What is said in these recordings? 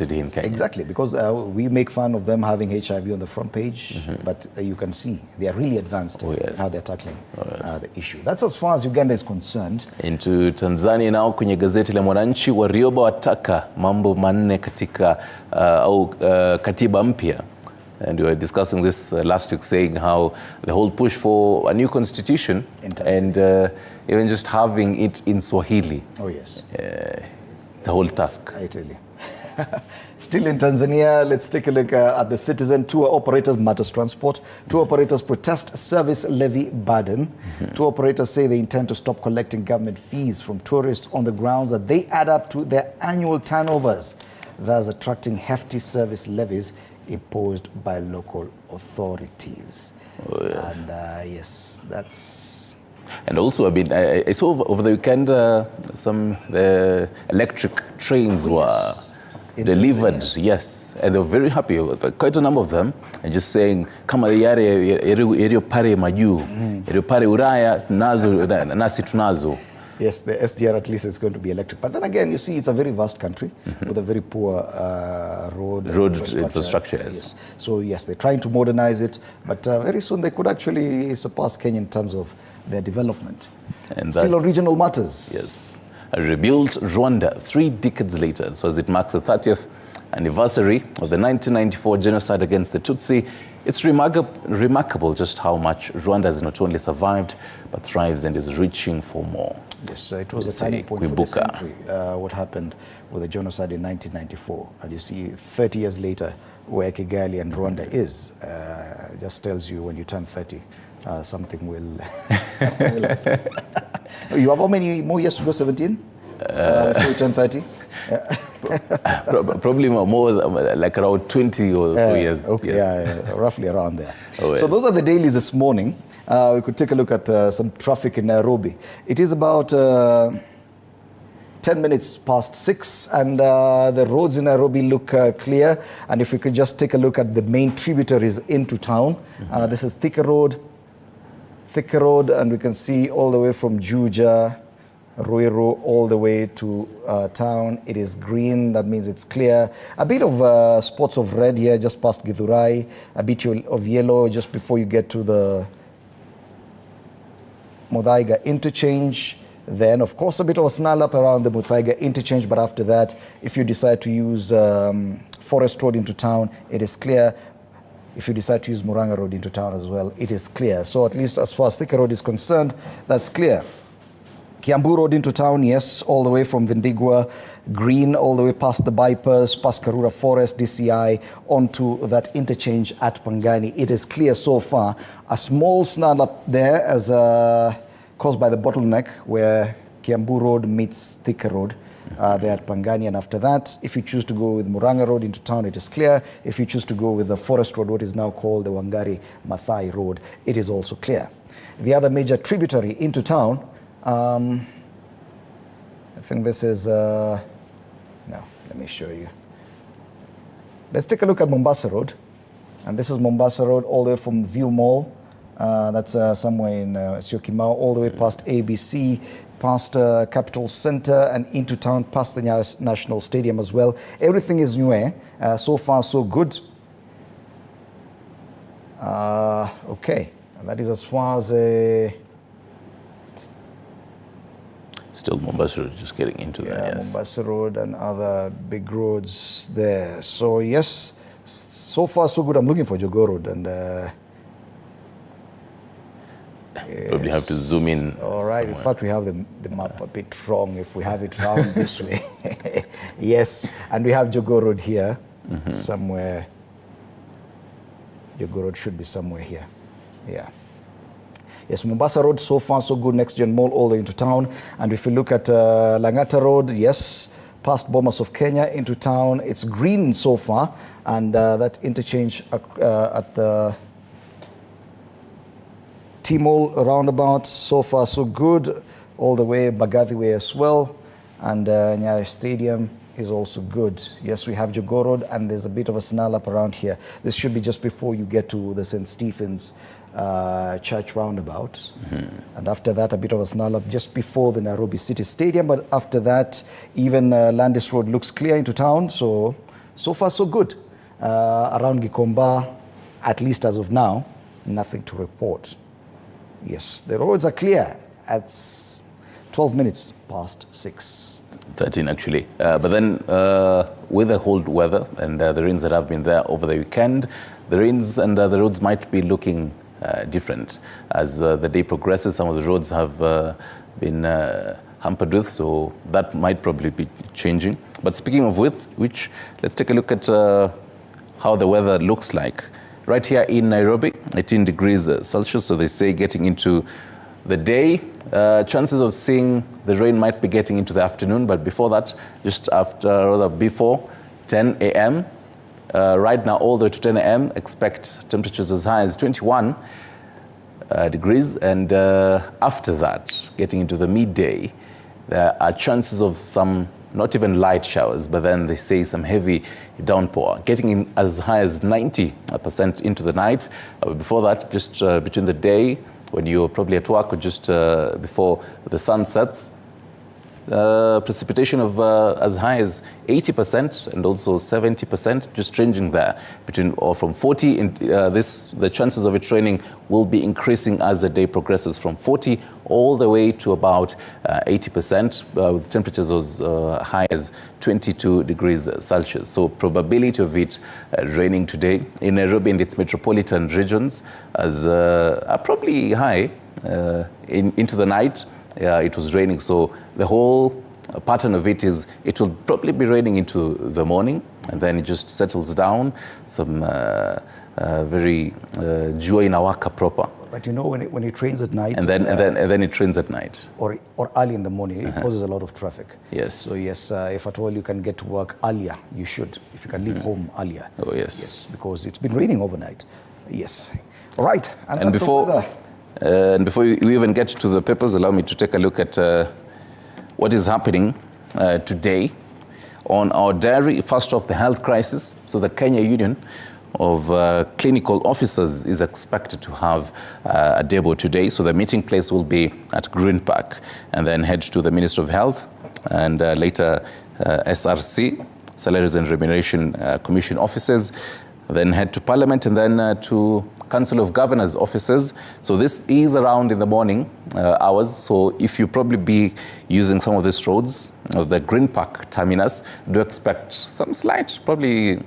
in Kenya. Exactly, because we make fun of them having HIV on the front page, but you can see they are really advanced in how they're tackling the issue. That's as far as Uganda is concerned. Into Tanzania now, kwenye gazeti la Mwananchi, Warioba wataka mambo manne katika katiba mpya. And we were discussing this last week, saying how the whole push for a new constitution and even just having it in Swahili. Oh yes. It's a whole task. I tell you. Still in Tanzania, let's take a look at the Citizen. Tour operators matters transport. Tour operators protest service levy burden. Tour operators say they intend to stop collecting government fees from tourists on the grounds that they add up to their annual turnovers, thus attracting hefty service levies imposed by local authorities. Oh, yes. And yes, that's... And also, I saw over the weekend some electric trains were delivered, yes, and they were very happy. Quite a number of them, and just saying, kama yale pare maju, pare uraya nazo nasi tunazo. Yes, the SGR at least is going to be electric. But then again, you see, it's a very vast country with a very poor road infrastructure. Yes. So yes, they're trying to modernize it, but very soon they could actually surpass Kenya in terms of their development. And still on regional matters. Yes. A rebuilt Rwanda 3 decades later, so as it marks the 30th anniversary of the 1994 genocide against the Tutsi. It's remarkable just how much Rwanda has not only survived, but thrives and is reaching for more. Yes, it was a turning point for this country, what happened with the genocide in 1994. And you see 30 years later where Kigali and Rwanda is, just tells you when you turn 30, something will happen. You have how many more years to go, 17? Before you turn 30? Probably more, like around 20 or so years. Okay, yes. yeah, roughly around there. Oh, yes. So those are the dailies this morning. We could take a look at some traffic in Nairobi. It is about 10 minutes past 6, and the roads in Nairobi look clear. And if we could just take a look at the main tributaries into town. This is Thika Road, and we can see all the way from Juja, Ruiru, all the way to town. It is green, that means it's clear. A bit of spots of red here just past Githurai, a bit of yellow just before you get to the Muthaiga interchange. Then, of course, a bit of a snarl up around the Muthaiga interchange, but after that, if you decide to use Forest Road into town, it is clear. If you decide to use Muranga Road into town as well, it is clear. So at least as far as Thika Road is concerned, that's clear. Kiambu Road into town, yes, all the way from Vindigua, green, all the way past the bypass, past Karura Forest, DCI, onto that interchange at Pangani. It is clear so far. A small snarl up there as caused by the bottleneck where Kiambu Road meets Thika Road. There at Pangani, and after that, if you choose to go with Muranga Road into town, it is clear. If you choose to go with the Forest Road, what is now called the Wangari Maathai Road, it is also clear. The other major tributary into town, I think this is, no, let me show you. Let's take a look at Mombasa Road, and this is Mombasa Road all the way from View Mall, that's somewhere in Syokimau, all the way past ABC, past Capital Center and into town, past the National Stadium as well. Everything is new. So far, so good. Okay, and that is as far as still Mombasa Road, just getting into that. Yes. Mombasa Road and other big roads there. So yes, so far so good. I'm looking for Jogoo Road and. Yes. Probably have to zoom in. All right. Somewhere. In fact, we have the map a bit wrong if we have it round this way. Yes, and we have Jogoo Road here somewhere. Jogoo Road should be somewhere here. Yeah. Yes, Mombasa Road, so far so good. Next Gen Mall all the way into town. And if you look at Langata Road, yes, past Bomas of Kenya into town. It's green so far. And that interchange at the T-Mall roundabout, so far so good, all the way Bagathi Way as well, and Nyayo Stadium is also good. Yes, we have Jogoo Road, and there's a bit of a snarl up around here. This should be just before you get to the St. Stephen's Church roundabout, and after that a bit of a snarl up just before the Nairobi City Stadium, but after that even Landis Road looks clear into town, so So far, so good. Around Gikomba, at least as of now, nothing to report. Yes, the roads are clear at 12 minutes past 6. 13 actually. But then with the cold weather and the rains that have been there over the weekend, the rains and the roads might be looking different. As the day progresses, some of the roads have been hampered with, so that might probably be changing. But speaking of which, let's take a look at how the weather looks like. Right here in Nairobi, 18 degrees Celsius, so they say getting into the day, chances of seeing the rain might be getting into the afternoon, but before that, before 10 a.m., right now all the way to 10 a.m., expect temperatures as high as 21 degrees, and after that, getting into the midday, there are chances of some not even light showers, but then they say some heavy downpour, getting in as high as 90% into the night. Before that, just between the day, when you're probably at work or just before the sun sets, precipitation of as high as 80% and also 70%, just ranging there between or from 40. The chances of it raining will be increasing as the day progresses, from 40 all the way to about 80%, with temperatures as high as 22 degrees Celsius. So probability of it raining today in Nairobi and its metropolitan regions are probably high into the night. It was raining, so the whole pattern of it is it will probably be raining into the morning, and then it just settles down. Some very jua inawaka proper. But you know, when it rains at night, and then it rains at night, or early in the morning, it causes a lot of traffic. Yes. So yes, if at all you can get to work earlier, you should. If you can leave home earlier. Oh yes. Yes, because it's been raining overnight. Yes. All right. And before we even get to the papers, allow me to take a look at what is happening today on our diary. First off, the health crisis. So the Kenya Union of Clinical Officers is expected to have a debut today. So the meeting place will be at Green Park, and then head to the Ministry of Health, and later SRC, Salaries and Remuneration Commission offices, then head to Parliament, and then to Council of Governors offices. So this is around in the morning hours. So if you probably be using some of these roads of the Green Park terminus, do expect some slight probably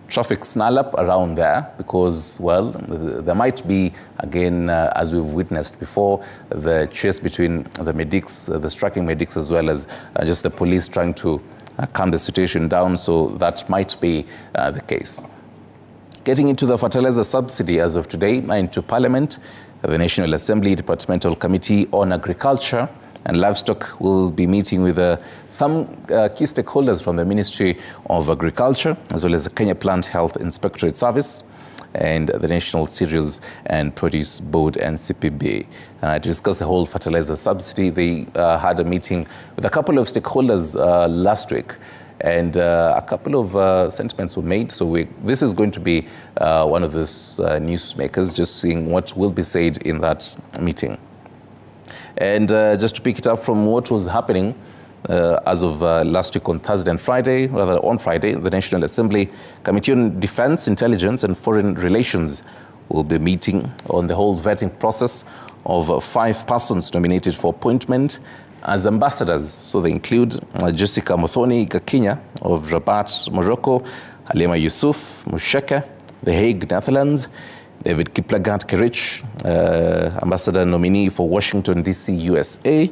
traffic snarl up around there, because, well, there might be, again, as we've witnessed before, the chase between the medics, the striking medics, as well as just the police trying to calm the situation down. So that might be the case. Getting into the fertilizer subsidy as of today, into Parliament, the National Assembly Departmental Committee on Agriculture and Livestock will be meeting with some key stakeholders from the Ministry of Agriculture, as well as the Kenya Plant Health Inspectorate Service and the National Cereals and Produce Board, NCPB, to discuss the whole fertilizer subsidy. They had a meeting with a couple of stakeholders last week, and a couple of sentiments were made. So this is going to be one of those newsmakers, just seeing what will be said in that meeting. And just to pick it up from what was happening as of last week on Thursday and Friday, rather on Friday, the National Assembly Committee on Defense, Intelligence and Foreign Relations will be meeting on the whole vetting process of 5 persons nominated for appointment as ambassadors. So they include Jessica Muthoni Gakinya of Rabat, Morocco, Halima Yusuf Musheke, The Hague, Netherlands, David Kiplagat Kerich, ambassador nominee for Washington, D.C., USA,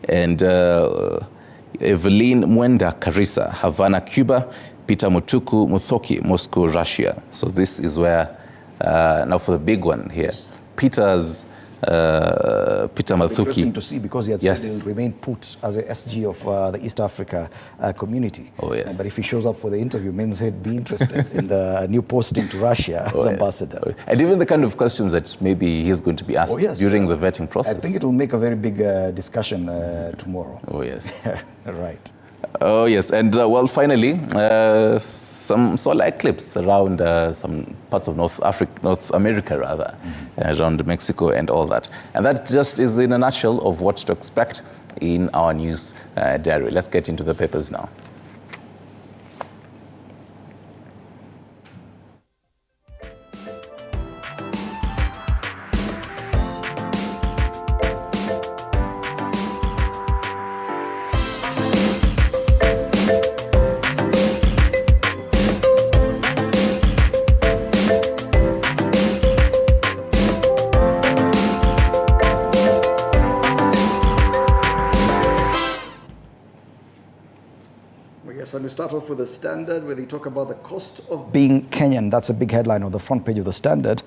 and Evelyn Mwenda Karisa, Havana, Cuba, Peter Mutuku Muthoki, Moscow, Russia. So this is where, now for the big one here, Peter Mathuki. Interesting to see, because he had said he will remain put as a SG of the East Africa community. Oh, yes. But if he shows up for the interview, means he'd be interested in the new posting to Russia as ambassador. Yes. And even the kind of questions that maybe he's going to be asked during the vetting process. I think it will make a very big discussion tomorrow. Oh, yes. Right. Oh, yes. And, well, finally, some solar eclipse around some parts of North America, rather, around Mexico and all that. And that just is in a nutshell of what to expect in our news diary. Let's get into the papers now. start off with the Standard, where they talk about the cost of being Kenyan. That's a big headline on the front page of the Standard.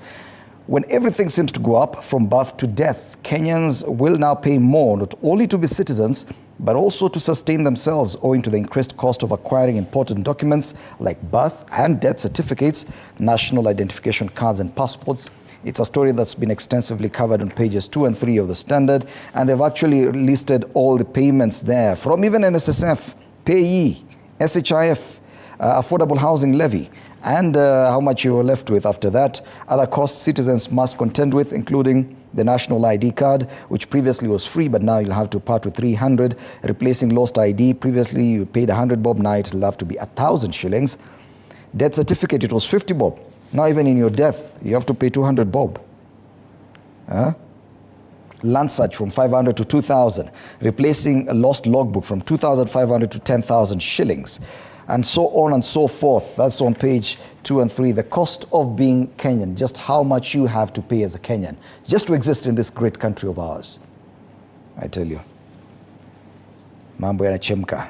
When everything seems to go up from birth to death, Kenyans will now pay more, not only to be citizens, but also to sustain themselves owing to the increased cost of acquiring important documents like birth and death certificates, national identification cards and passports. It's a story that's been extensively covered on pages 2 and 3 of the Standard, and they've actually listed all the payments there, from even NSSF, PAYE, SHIF, affordable housing levy, and how much you were left with after that. Other costs citizens must contend with, including the national ID card, which previously was free, but now you'll have to part with 300. Replacing lost ID, previously you paid 100 bob, now it'll have to be 1,000 shillings. Death certificate, it was 50 bob. Now even in your death, you have to pay 200 bob. Land search from 500 to 2,000. Replacing a lost logbook from 2,500 to 10,000 shillings. And so on and so forth. That's on page 2 and 3. The cost of being Kenyan, just how much you have to pay as a Kenyan, just to exist in this great country of ours. I tell you. Mambo yanachemka.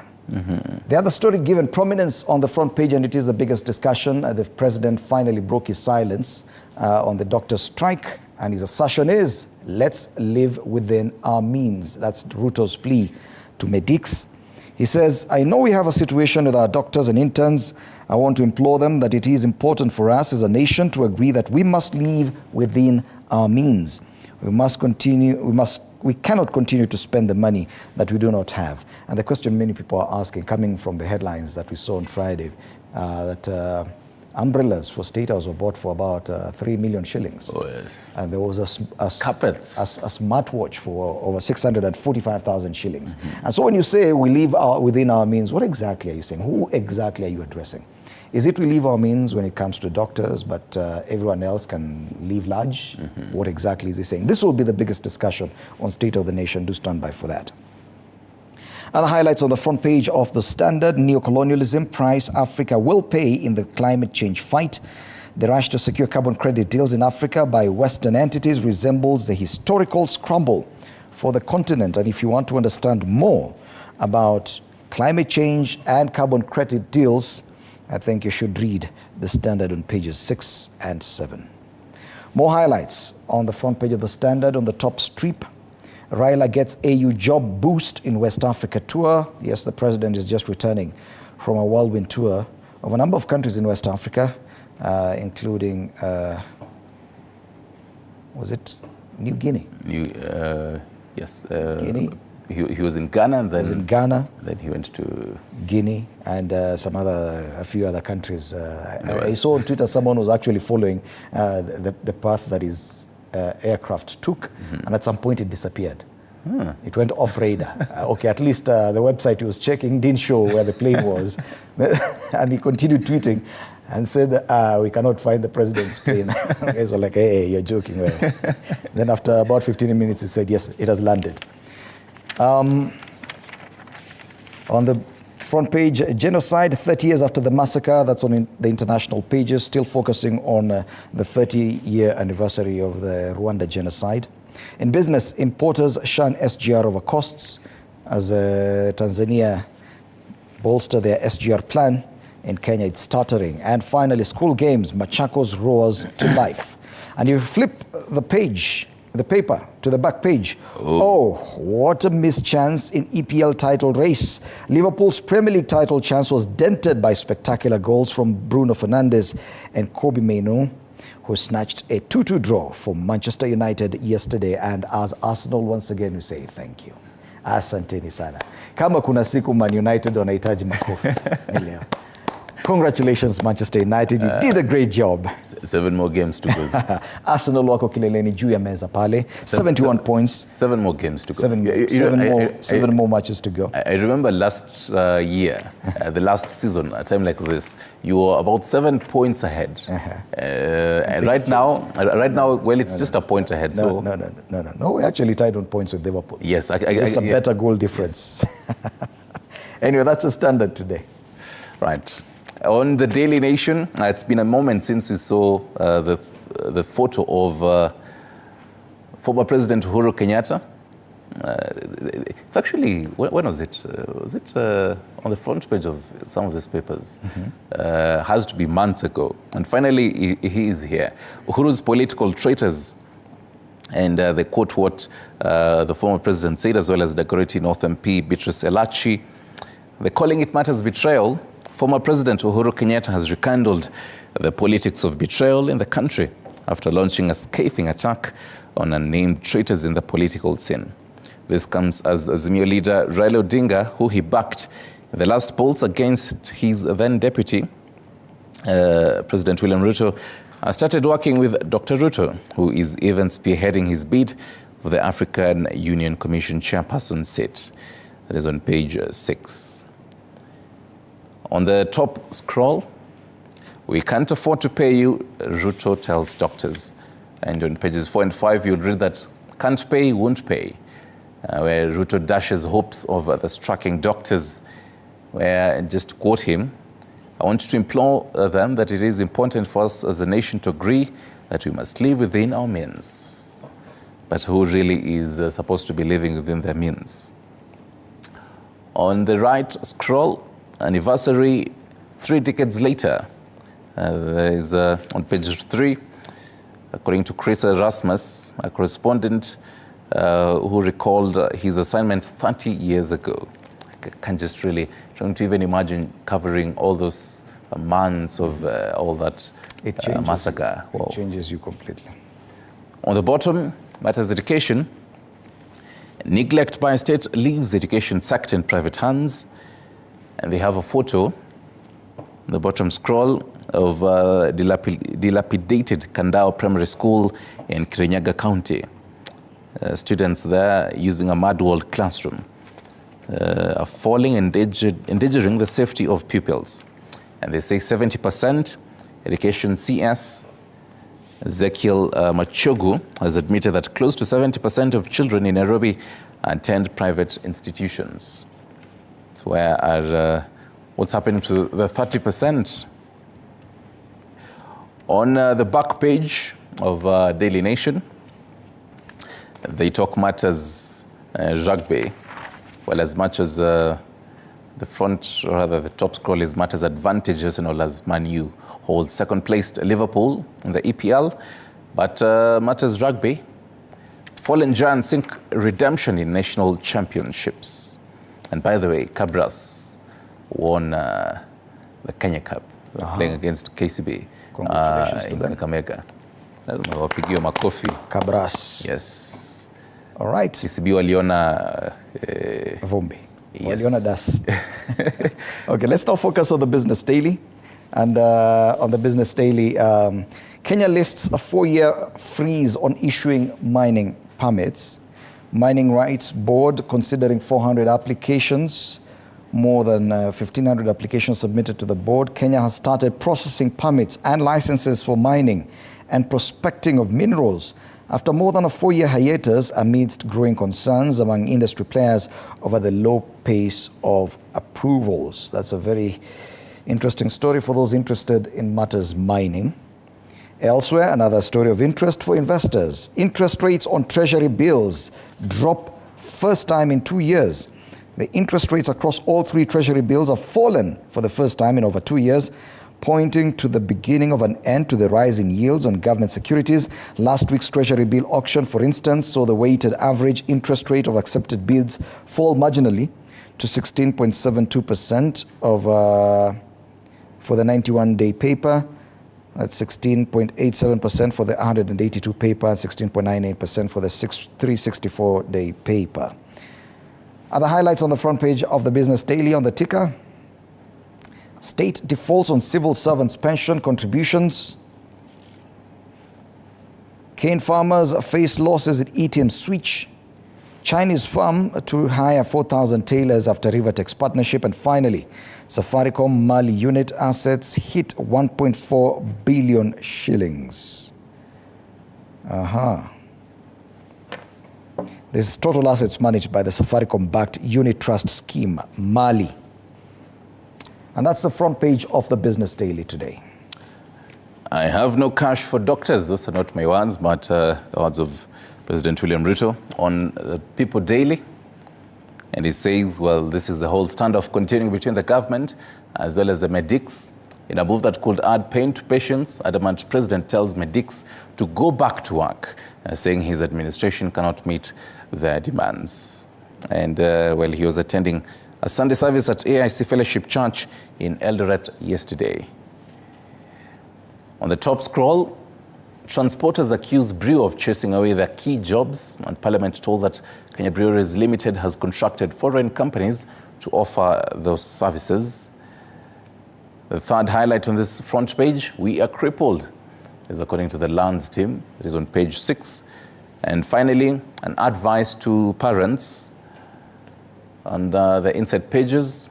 The other story given prominence on the front page, and it is the biggest discussion. The president finally broke his silence on the doctor's strike, and his assertion is, let's live within our means. That's Ruto's plea to medics. He says, I know we have a situation with our doctors and interns. I want to implore them that it is important for us as a nation to agree that we must live within our means. We cannot continue to spend the money that we do not have. And the question many people are asking, coming from the headlines that we saw on Friday, that umbrellas for State House were bought for about 3 million shillings. Oh, yes. And there was carpets, a smartwatch for over 645,000 shillings. And so when you say we live within our means, what exactly are you saying? Who exactly are you addressing? Is it we leave our means when it comes to doctors, but everyone else can live large? What exactly is he saying? This will be the biggest discussion on State of the Nation. Do stand by for that. Other highlights on the front page of the Standard: neocolonialism price Africa will pay in the climate change fight. The rush to secure carbon credit deals in Africa by Western entities resembles the historical scramble for the continent. And if you want to understand more about climate change and carbon credit deals, I think you should read the Standard on pages 6 and 7. More highlights on the front page of the Standard. On the top strip, Raila gets AU job boost in West Africa tour. Yes, the president is just returning from a whirlwind tour of a number of countries in West Africa, including, was it New Guinea? Yes. Guinea. He was in Ghana, and then, then he went to Guinea and a few other countries. I saw on Twitter someone was actually following the path that his aircraft took, and at some point it disappeared. It went off radar. Okay, at least the website he was checking didn't show where the plane was. And he continued tweeting and said, we cannot find the president's plane. Guys were like, hey, you're joking. Then after about 15 minutes, he said, yes, it has landed. On the front page, genocide 30 years after the massacre. That's on the international pages, still focusing on the 30-year anniversary of the Rwanda genocide. In business, importers shun SGR over costs as Tanzania bolster their SGR plan. In Kenya, it's stuttering. And finally, school games, Machakos roars to life. And you flip the page, the paper, to the back page. Oh, what a missed chance in EPL title race. Liverpool's Premier League title chance was dented by spectacular goals from Bruno Fernandes and Kobe Mainoo, who snatched a 2-2 draw for Manchester United yesterday. And as Arsenal, once again, we say thank you. Asanteni sana. Kama kuna siku Man United wanahitaji makofi. Congratulations, Manchester United. You did a great job. 7 more games to go. Arsenal wako kileleni juu ya meza pale. 71 points. 7 more games to go. 7 more matches to go. I remember last year, the last season, a time like this, you were about 7 points ahead. And right now, well, it's just a point ahead. No, we're actually tied on points with Liverpool. Yes. Just a better goal difference. Yes. Anyway, that's the Standard today. Right. On the Daily Nation, it's been a moment since we saw the photo of former President Uhuru Kenyatta It's actually, when was it? Was it on the front page of some of these papers? Has to be months ago. And finally, he is here. Uhuru's political traitors. And they quote what the former president said, as well as Dagoretti North MP Beatrice Elachi. They're calling it matters betrayal. Former President Uhuru Kenyatta has rekindled the politics of betrayal in the country after launching a scathing attack on unnamed traitors in the political scene. This comes as Azimio leader Raila Odinga, who he backed in the last polls against his then deputy, President William Ruto, started working with Dr. Ruto, who is even spearheading his bid for the African Union Commission chairperson seat. That is on page 6. On the top scroll, we can't afford to pay you, Ruto tells doctors. And on pages 4 and 5, you'll read that can't pay, won't pay, where Ruto dashes hopes of the striking doctors, where, just to quote him, I want to implore them that it is important for us as a nation to agree that we must live within our means. But who really is supposed to be living within their means? On the right scroll, anniversary 3 decades later. There is on page 3, according to Chris Erasmus, a correspondent who recalled his assignment 30 years ago. I can just really trying to even imagine covering all those months of all that massacre. It changes you completely. On the bottom, matters education. Neglect by state leaves education sector in private hands. And they have a photo on the bottom scroll of dilapidated Kandao Primary School in Kirinyaga County. Students there using a mud-walled classroom are falling and endangering the safety of pupils. And they say 70%. Education CS Ezekiel Machogu has admitted that close to 70% of children in Nairobi attend private institutions. So where are what's happening to the 30%? On the back page of Daily Nation, they talk matters rugby. Well, as much as the front, or rather the top scroll is matters advantage, Arsenal as Man U holds second placed Liverpool in the EPL. But matters rugby, fallen giants sink redemption in national championships. And by the way, Cabras won the Kenya Cup, playing against KCB in Kakamega. Wapigiwa makofi. Cabras. Yes. All right. KCB waliona Vumbi. Yes. Waliona dust. Okay, let's now focus on the Business Daily. And on the Business Daily, Kenya lifts a 4-year freeze on issuing mining permits. Mining Rights Board considering 400 applications, more than 1,500 applications submitted to the board. Kenya has started processing permits and licenses for mining and prospecting of minerals after more than a 4-year hiatus amidst growing concerns among industry players over the low pace of approvals. That's a very interesting story for those interested in matters mining. Elsewhere, another story of interest for investors. Interest rates on treasury bills drop first time in 2 years. The interest rates across all 3 treasury bills have fallen for the first time in over 2 years, pointing to the beginning of an end to the rise in yields on government securities. Last week's treasury bill auction, for instance, saw the weighted average interest rate of accepted bids fall marginally to 16.72% for the 91-day paper. That's 16.87% for the 182 paper and 16.98% for the 364-day paper. Other highlights on the front page of the Business Daily on the ticker. State defaults on civil servants' pension contributions. Cane farmers face losses at ATM switch. Chinese firm to hire 4,000 tailors after Rivertex partnership. And finally, Safaricom Mali unit assets hit 1.4 billion shillings. This is total assets managed by the Safaricom-backed unit trust scheme, Mali. And that's the front page of the Business Daily today. I have no cash for doctors. Those are not my words, but the words of President William Ruto on People Daily. And he says, well, this is the whole standoff continuing between the government as well as the medics. In a move that could add pain to patients, adamant president tells medics to go back to work, saying his administration cannot meet their demands. And well, he was attending a Sunday service at AIC Fellowship Church in Eldoret yesterday. On the top scroll, transporters accuse Brew of chasing away their key jobs, and Parliament told that Kenya Breweries Limited has contracted foreign companies to offer those services. The third highlight on this front page, we are crippled, is according to the Lands team. It is on page 6. And finally, an advice to parents on the inside pages.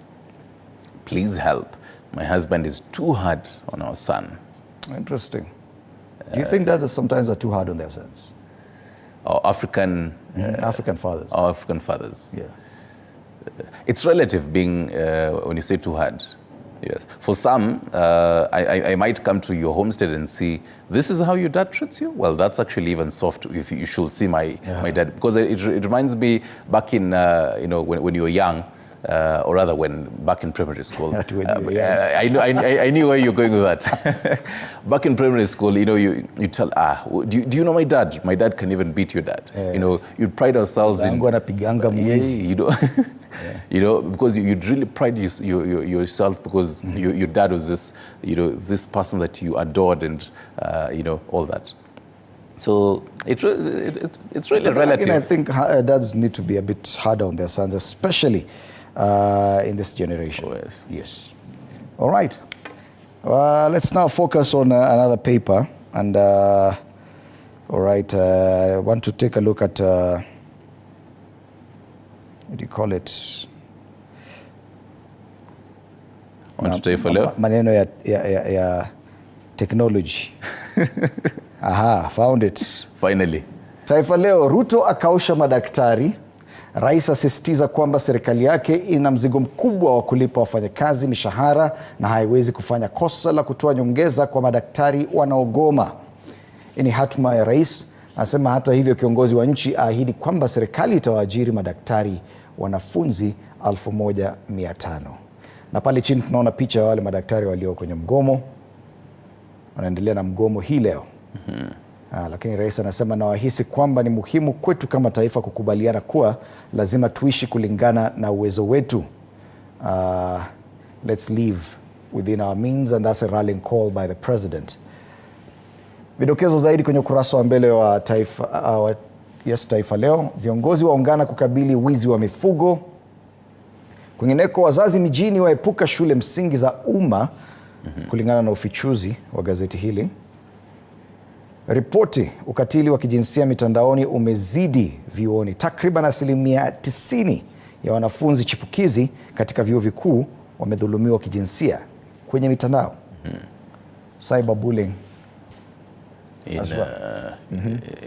Please help. My husband is too hard on our son. Interesting. Do you think dads sometimes are too hard on their sons? Our African fathers. Our African fathers. Yeah. It's relative being, when you say too hard. Yes. For some, I might come to your homestead and see, this is how your dad treats you? Well, that's actually even soft if you should see my dad. Because it reminds me back in, when you were young, or rather when back in primary school. I knew where you're going with that. Back in primary school, you tell, do you know my dad? My dad can even beat your dad. You'd pride ourselves in... because you'd really pride yourself because your dad was this, this person that you adored and, all that. So it's really relative. Again, I think dads need to be a bit harder on their sons, especially in this generation. Oh, yes. Yes. All right. Let's now focus on another paper. And, all right, I want to take a look at... what do you call it? Maneno ya technology. Aha, found it. Finally. Taifa Leo, Ruto akausha madaktari. Rais asisitiza kwamba serikali yake ina mzigo mkubwa wa kulipa wafanyakazi mishahara na haiwezi kufanya kosa la kutoa nyongeza kwa madaktari wanaogoma. Ini hatma ya rais. Anasema hata hivyo kiongozi wa nchi ahidi kwamba serikali itawaajiri madaktari wanafunzi 1,500. Na pale chini tunaona picha ya wale madaktari walio kwenye mgomo. Wanaendelea na mgomo hii leo. Lakini rais anasema na wahisi kwamba ni muhimu kwetu kama taifa kukubaliana kuwa lazima tuishi kulingana na uwezo wetu. Let's live within our means, and that's a rallying call by the president. Vidokezo zaidi kwenye ukurasa wa mbele wa Taifa Leo. Viongozi waungana kukabili wizi wa mifugo. Kwingineko, wazazi mijini waepuka shule msingi za umma, kulingana na ufichuzi wa gazeti hili. Ripoti, ukatili wa kijinsia mitandaoni umezidi vyuoni. Takriban 90% ya wanafunzi chipukizi katika vyuo vikuu wamedhulumiwa kijinsia kwenye mitandao. Cyberbullying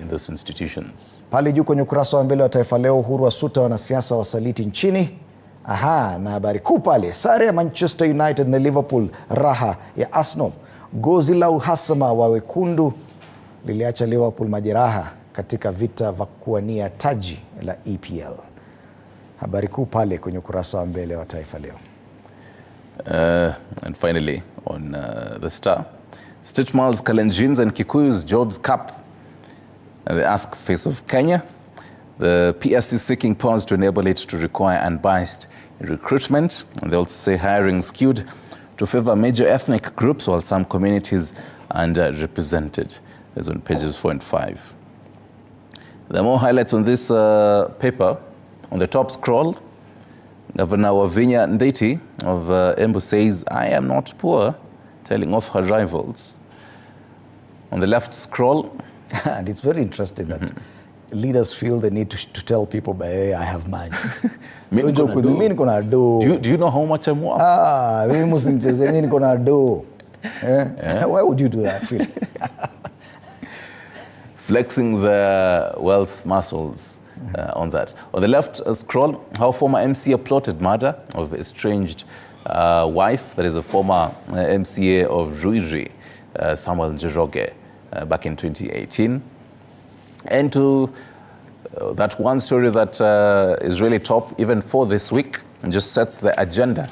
in those institutions. Pale juu kwenye ukurasa wa mbele wa Taifa Leo, Uhuru wasuta wanasiasa wasaliti nchini. Na habari kuu pale, sare ya Manchester United na Liverpool, raha ya Arsenal. Gozi la uhasama wa wekundu liliacha Liverpool majeraha katika vita vya kuwania taji la EPL. Habari kuu pale kwenye ukurasa wa mbele wa Taifa Leo. And finally, on the Star, State Malls, Kalenjins and Kikuyus jobs cap. The ask face of Kenya. The PSC seeking powers to enable it to require unbiased recruitment. And they also say hiring skewed to favor major ethnic groups while some communities underrepresented. As on pages 4 and 5. There are more highlights on this paper. On the top scroll, Governor Wavinya Ndeti of Embu says, I am not poor, telling off her rivals. On the left scroll... And it's very interesting that leaders feel the need to tell people, hey, I have money. Do you know how much I'm worth? Why would you do that, really? Flexing the wealth muscles on that. On the left scroll, how former MCA plotted murder of estranged wife, that is a former MCA of Ruiri, Samuel Njoroge, back in 2018. And to that one story that is really top even for this week and just sets the agenda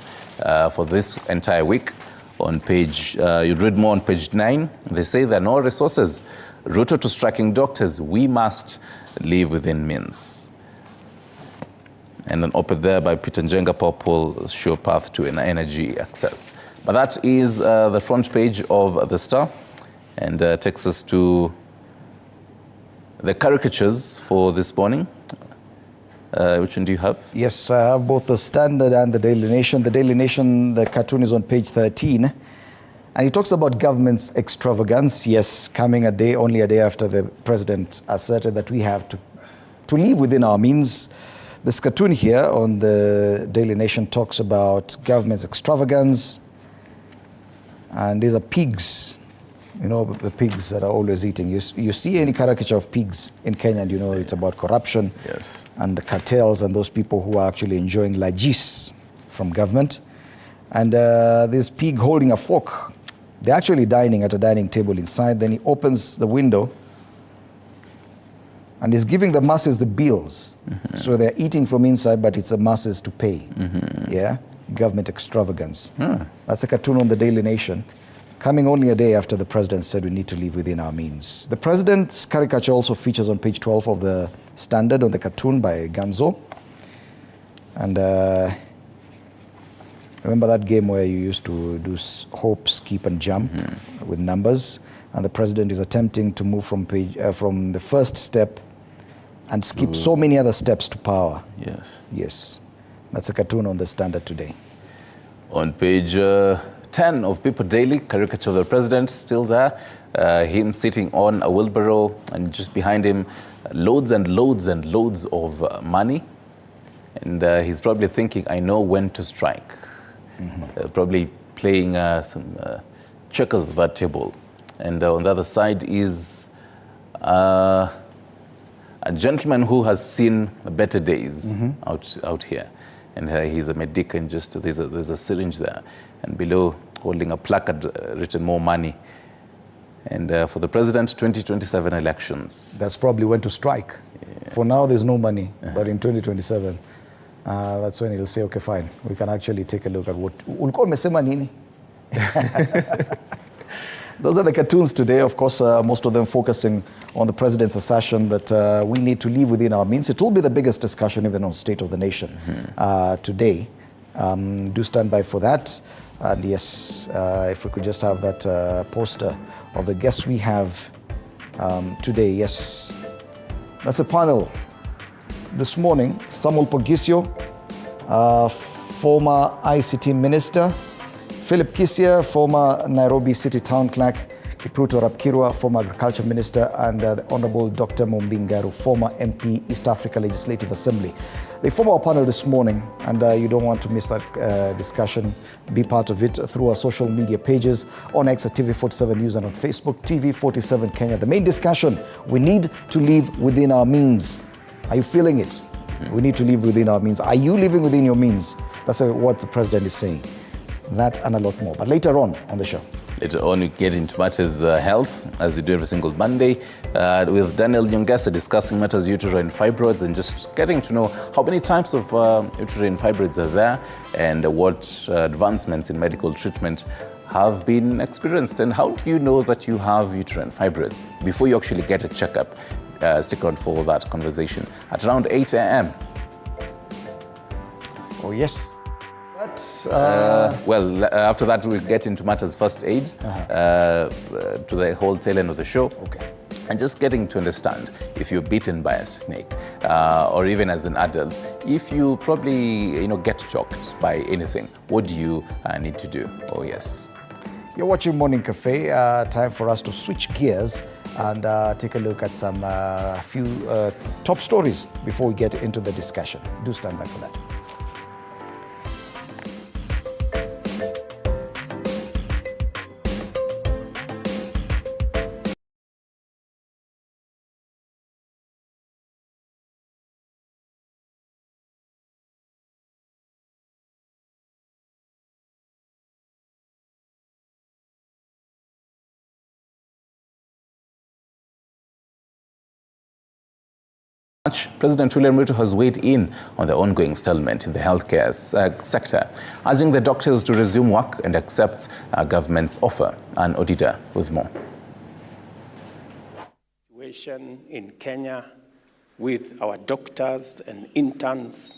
for this entire week. On page, you'd read more on page 9. They say there are no resources. Ruto to striking doctors, we must live within means. And an op-ed there by Peter Njenga, Popol, sure path to an energy access. But that is the front page of the Star, and takes us to the caricatures for this morning. Which one do you have? Yes, I have both the Standard and the Daily Nation. The Daily Nation, the cartoon is on page 13. And it talks about government's extravagance. Yes, coming only a day after the president asserted that we have to live within our means. This cartoon here on the Daily Nation talks about government's extravagance. And these are pigs. You know, the pigs that are always eating. You see any caricature of pigs in Kenya, and you know it's about corruption, yes, and the cartels and those people who are actually enjoying largesse from government. And this pig holding a fork, they're actually dining at a dining table inside. Then he opens the window and he's giving the masses the bills. Mm-hmm. So they're eating from inside, but it's the masses to pay. Mm-hmm. Yeah, government extravagance. That's a cartoon on the Daily Nation, coming only a day after the president said we need to live within our means. The president's caricature also features on page 12 of the Standard on the cartoon by Ganzo. And remember that game where you used to do hope, skip, and jump with numbers? And the president is attempting to move from the first step and skip so many other steps to power. Yes. Yes. That's a cartoon on the Standard today. On page 10 of People Daily, caricature of the president still there. Him sitting on a wheelbarrow, and just behind him, loads and loads and loads of money. And he's probably thinking, I know when to strike. Mm-hmm. Probably playing some checkers with that table. And on the other side is a gentleman who has seen better days out here. And he's a medic, and just there's a syringe there. And below, holding a placard written more money. And for the president, 2027 elections. That's probably when to strike. Yeah. For now, there's no money. But in 2027, that's when he'll say, okay, fine. We can actually take a look at what... Ulikuwa umesema nini? Those are the cartoons today, of course, most of them focusing on the president's assertion that we need to live within our means. It will be the biggest discussion even on State of the Nation today. Do stand by for that. And yes, if we could just have that poster of the guests we have today. Yes, that's a panel. This morning, Samuel Pogisio, former ICT minister, Philip Kisia, former Nairobi City Town Clerk, Kipruto Rapkirwa, former Agriculture Minister, and the Honorable Dr. Mumbingaru, former MP, East Africa Legislative Assembly. They form our panel this morning, and you don't want to miss that discussion. Be part of it through our social media pages, on X at TV47 News, and on Facebook, TV47 Kenya. The main discussion, we need to live within our means. Are you feeling it? We need to live within our means. Are you living within your means? That's what the president is saying. That and a lot more. But later on the show. Later on, we get into matters health, as we do every single Monday, with Daniel Nyongesa discussing matters uterine fibroids and just getting to know how many types of uterine fibroids are there and what advancements in medical treatment have been experienced, and how do you know that you have uterine fibroids before you actually get a checkup. Stick around for that conversation at around 8 a.m. Oh, yes. Well, after that, we'll get into matters first aid to the whole tail end of the show. Okay. And just getting to understand if you're bitten by a snake, or even as an adult, if you probably get choked by anything, what do you need to do? Oh, yes. You're watching Morning Cafe. Time for us to switch gears and take a look at some few top stories before we get into the discussion. Do stand by for that. President William Ruto has weighed in on the ongoing stalemate in the healthcare sector, urging the doctors to resume work and accept government's offer. An auditor with more. Situation in Kenya with our doctors and interns,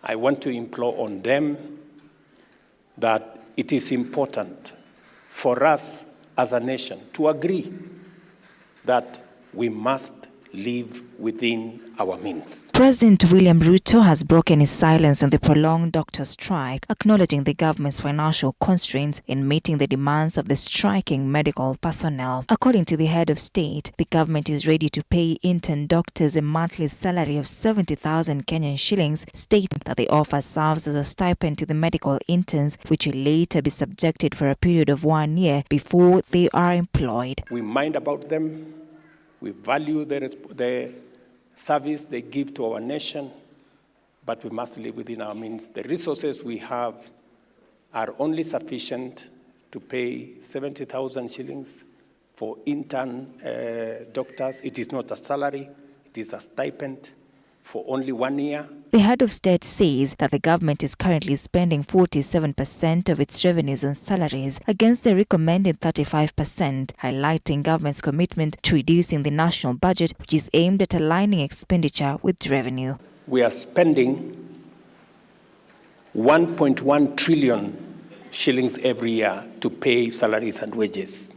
I want to implore on them that it is important for us as a nation to agree that we must live within our means. President William Ruto has broken his silence on the prolonged doctor strike, acknowledging the government's financial constraints in meeting the demands of the striking medical personnel. According to the head of state, the government is ready to pay intern doctors a monthly salary of 70,000 Kenyan shillings, stating that the offer serves as a stipend to the medical interns, which will later be subjected for a period of 1 year before they are employed. We mind about them. We value the service they give to our nation, but we must live within our means. The resources we have are only sufficient to pay 70,000 shillings for intern doctors. It is not a salary, it is a stipend for only 1 year. The head of state says that the government is currently spending 47% of its revenues on salaries against the recommended 35%, highlighting government's commitment to reducing the national budget, which is aimed at aligning expenditure with revenue. We are spending 1.1 trillion shillings every year to pay salaries and wages.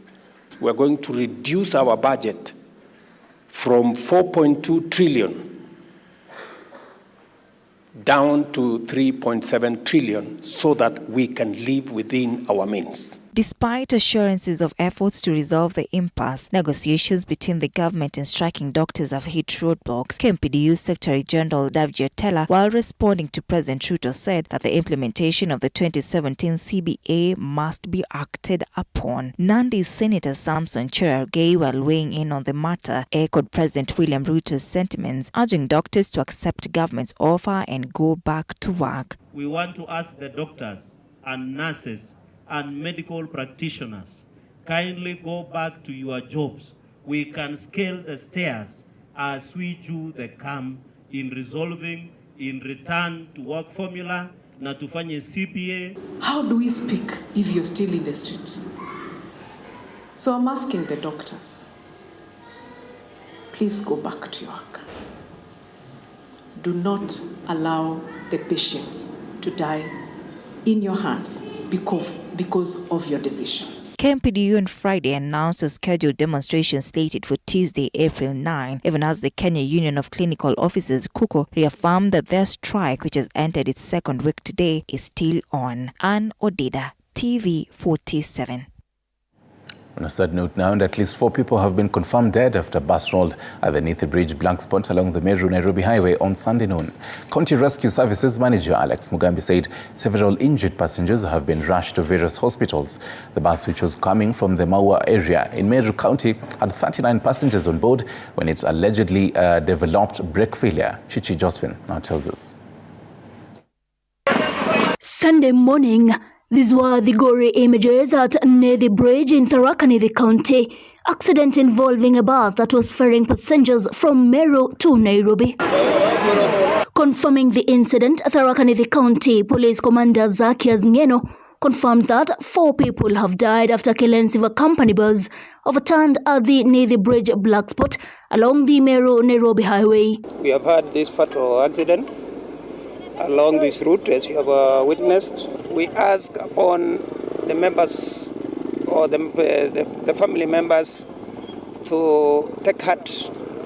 We are going to reduce our budget from 4.2 trillion down to 3.7 trillion so that we can live within our means. Despite assurances of efforts to resolve the impasse, negotiations between the government and striking doctors have hit roadblocks. KMPDU Secretary General Davji Atela, while responding to President Ruto, said that the implementation of the 2017 CBA must be acted upon. Nandi's Senator Samson Cherargei, while weighing in on the matter, echoed President William Ruto's sentiments, urging doctors to accept government's offer and go back to work. We want to ask the doctors and nurses and medical practitioners, kindly go back to your jobs. We can scale the stairs as we do the CAM in resolving in return to work formula na tufanye CBA. How do we speak if you're still in the streets? So I'm asking the doctors, please go back to your work. Do not allow the patients to die in your hands because of your decisions. KMPDU on Friday announced a scheduled demonstration slated for Tuesday, April 9, even as the Kenya Union of Clinical Officers, KUCO, reaffirmed that their strike, which has entered its second week today, is still on. Ann Odida, TV 47. On a sad note now, and at least 4 people have been confirmed dead after a bus rolled at the Nithi Bridge Black Spot along the Meru-Nairobi Highway on Sunday noon. County Rescue Services Manager Alex Mugambi said several injured passengers have been rushed to various hospitals. The bus, which was coming from the Maua area in Meru County, had 39 passengers on board when it allegedly developed brake failure. Chichi Josephine now tells us. Sunday morning, these were the gory images at Nithi Bridge in Tharaka Nithi County. Accident involving a bus that was ferrying passengers from Meru to Nairobi. Confirming the incident, Tharaka Nithi County Police Commander Zakias Ngeno confirmed that 4 people have died after Kelensiva company bus overturned at the Nithi Bridge Black Spot along the Meru-Nairobi Highway. We have had this fatal accident along this route, as you have witnessed. We ask upon the members or the family members to take heart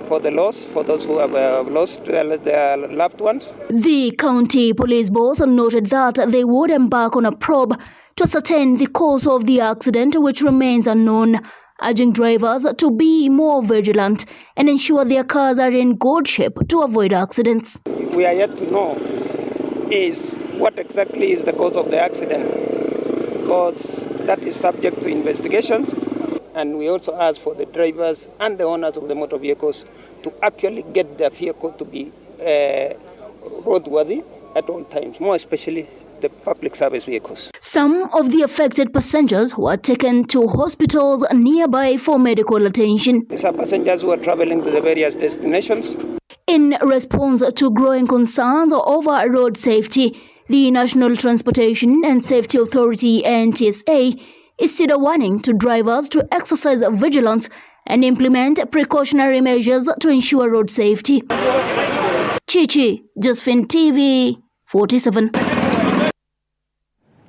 for the loss, for those who have lost their loved ones. The county police boss noted that they would embark on a probe to ascertain the cause of the accident, which remains unknown, urging drivers to be more vigilant and ensure their cars are in good shape to avoid accidents. We are yet to know is what exactly is the cause of the accident, because that is subject to investigations. And we also ask for the drivers and the owners of the motor vehicles to actually get their vehicle to be roadworthy at all times, more especially the public service vehicles. Some of the affected passengers were taken to hospitals nearby for medical attention. These are passengers who are traveling to the various destinations. In response to growing concerns over road safety, the National Transportation and Safety Authority (NTSA) issued a warning to drivers to exercise vigilance and implement precautionary measures to ensure road safety. Chichi, Josephine TV 47.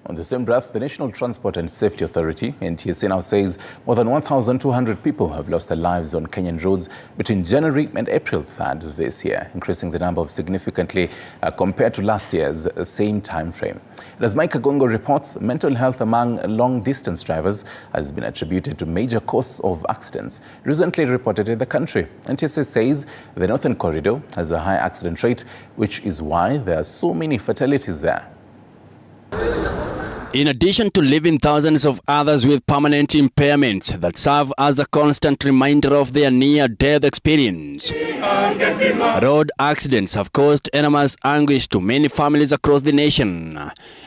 On the same breath, the National Transport and Safety Authority, NTSA, now says more than 1,200 people have lost their lives on Kenyan roads between January and April 3rd this year, increasing the number significantly compared to last year's same time frame. And as Mike Kagongo reports, mental health among long-distance drivers has been attributed to major causes of accidents recently reported in the country. NTSA says the Northern Corridor has a high accident rate, which is why there are so many fatalities there. In addition to leaving thousands of others with permanent impairments that serve as a constant reminder of their near-death experience, road accidents have caused enormous anguish to many families across the nation,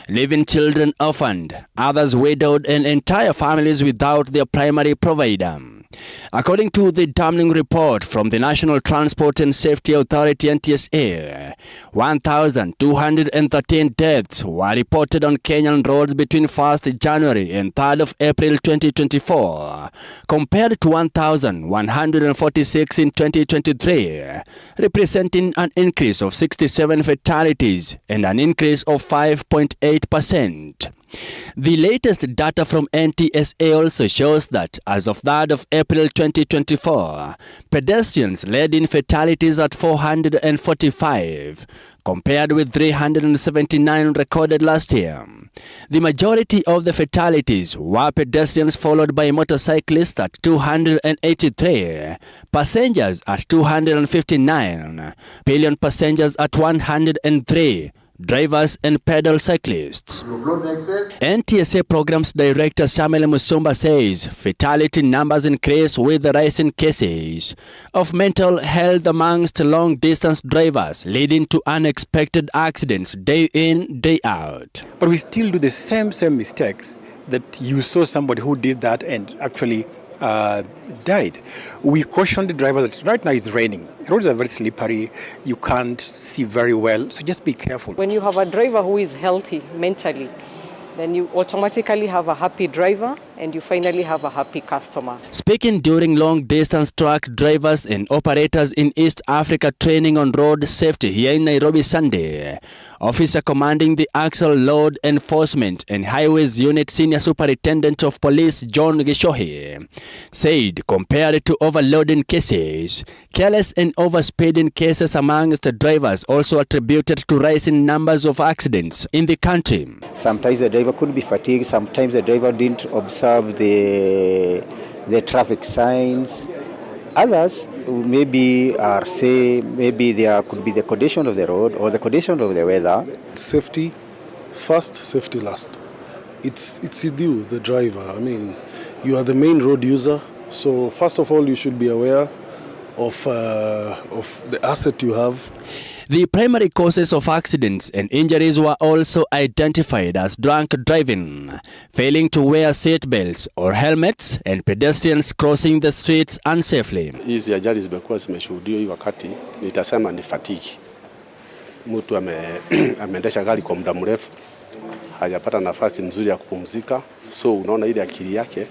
leaving children orphaned, others widowed, and entire families without their primary provider. According to the damning report from the National Transport and Safety Authority (NTSA), 1,213 deaths were reported on Kenyan roads between 1st January and 3rd of April 2024, compared to 1,146 in 2023, representing an increase of 67 fatalities and an increase of 5.8%. The latest data from NTSA also shows that as of 3rd of April 2024, pedestrians led in fatalities at 445, compared with 379 recorded last year. The majority of the fatalities were pedestrians, followed by motorcyclists at 283, passengers at 259, pillion passengers at 103, drivers and pedal cyclists. NTSA Programs Director Samuel Musumba says fatality numbers increase with the rise in cases of mental health amongst long-distance drivers, leading to unexpected accidents day in, day out. But we still do the same mistakes that you saw somebody who did that and actually died. We cautioned the drivers that right now it's raining. Roads are very slippery. You can't see very well, so just be careful. When you have a driver who is healthy mentally, then you automatically have a happy driver and you finally have a happy customer. Speaking during long-distance truck drivers and operators in East Africa training on road safety here in Nairobi Sunday, Officer commanding the Axle Load Enforcement and Highways Unit Senior Superintendent of Police John Gishohi said compared to overloading cases, careless and overspeeding cases amongst the drivers also attributed to rising numbers of accidents in the country. Sometimes the driver could be fatigued, sometimes the driver didn't observe the traffic signs. Others maybe maybe there could be the condition of the road or the condition of the weather. Safety first, safety last. It's with you, the driver. I mean, you are the main road user, so first of all you should be aware of the asset you have. The primary causes of accidents and injuries were also identified as drunk driving, failing to wear seatbelts or helmets, and pedestrians crossing the streets unsafely. Hizi ajali zimekuwa zimeshuhudiwa hii wakati, nitasema ni fatigue. Mtu ameendesha gari kwa muda mrefu, hajapata nafasi nzuri ya kupumzika, so unaona ile akili yake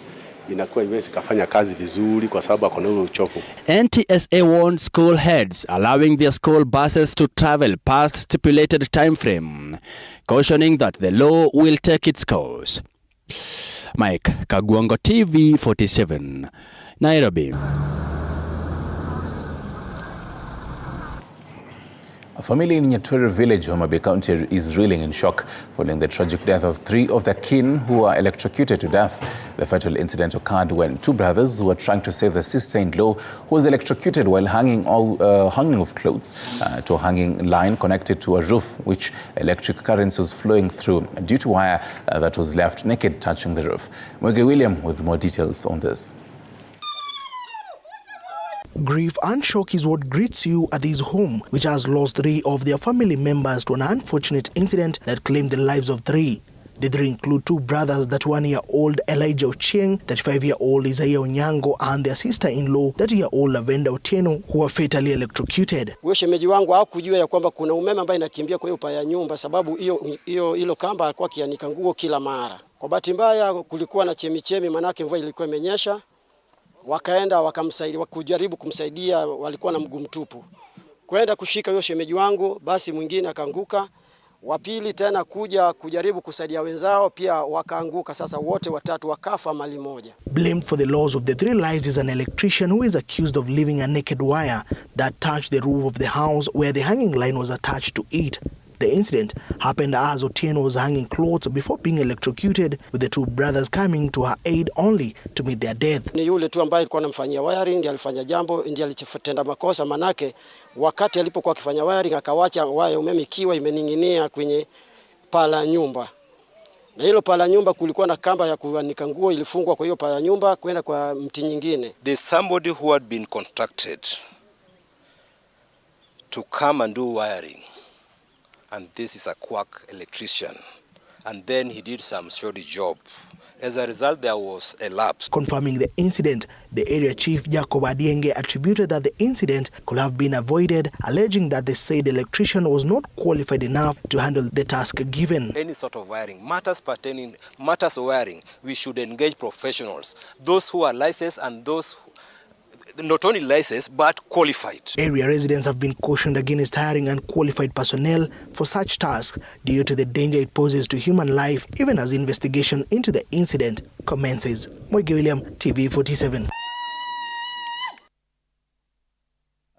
inakuwa iwezi kafanya kazi vizuri kwa sababu akona ule uchovu. NTSA warned school heads allowing their school buses to travel past stipulated time frame, cautioning that the law will take its course. Mike Kagongo, TV 47, Nairobi. A family in Nyatwere village, Homa Bay County, is reeling in shock following the tragic death of 3 of their kin who were electrocuted to death. The fatal incident occurred when 2 brothers who were trying to save their sister-in-law who was electrocuted while hanging of clothes to a hanging line connected to a roof, which electric currents was flowing through due to wire that was left naked touching the roof. Mwege William with more details on this. Grief and shock is what greets you at his home, which has lost 3 of their family members to an unfortunate incident that claimed the lives of 3. The 3 include 2 brothers, that 1-year-old Elijah Ochieng, 35-year-old Isaiah Onyango, and their sister-in-law, 30-year-old Lavenda Otieno, who were fatally electrocuted. Huyo shemeji wangu hakujua ya kwamba kuna umeme ambaye inakimbia kwa hiyo paa ya nyumba, sababu hilo kamba alikuwa akianika nguo kila mara. Kwa bahati mbaya kulikuwa na chemichemi, manake mvua ilikuwa imenyesha. Wakaenda wakamsaidia, kujaribu kumsaidia, walikuwa na mguu mtupu. Kwenda kushika huyo shemeji wangu, basi mwingine akaanguka. Wa pili tena kuja kujaribu kusaidia wenzao, pia wakaanguka. Sasa wote 3 wakafa mali moja. Blamed for the loss of the 3 lives is an electrician who is accused of leaving a naked wire that touched the roof of the house where the hanging line was attached to it. The incident happened as Otieno was hanging clothes before being electrocuted, with the 2 brothers coming to her aid only to meet their death. Ni yule tu ambaye alikuwa anamfanyia wiring, ndiye alifanya jambo, ndiye alitenda makosa, manake wakati alipokuwa akifanya wiring akawacha waya umeme ikiwa imening'inia kwenye paa la nyumba. Na hilo paa la nyumba kulikuwa na kamba ya kuanika nguo ilifungwa kwa hiyo paa la nyumba kwenda kwa mti nyingine. There's somebody who had been contracted to come and do wiring. And this is a quack electrician. And then he did some shoddy job. As a result, there was a lapse. Confirming the incident, the area chief Jacob Adienge attributed that the incident could have been avoided, alleging that the said electrician was not qualified enough to handle the task given. Any sort of wiring, matters of wiring, we should engage professionals, those who are licensed and those who not only licensed but qualified. Area residents have been cautioned against hiring unqualified personnel for such tasks due to the danger it poses to human life, even as investigation into the incident commences. Moige William, TV47.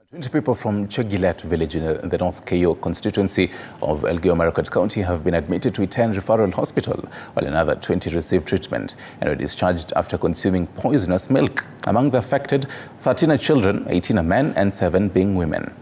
20 people from Chegilet village in the North Keyo constituency of Elgeyo-Marakwet County have been admitted to Iten Referral Hospital, while another 20 received treatment and were discharged after consuming poisonous milk. Among the affected, 13 are children, 18 are men and 7 being women.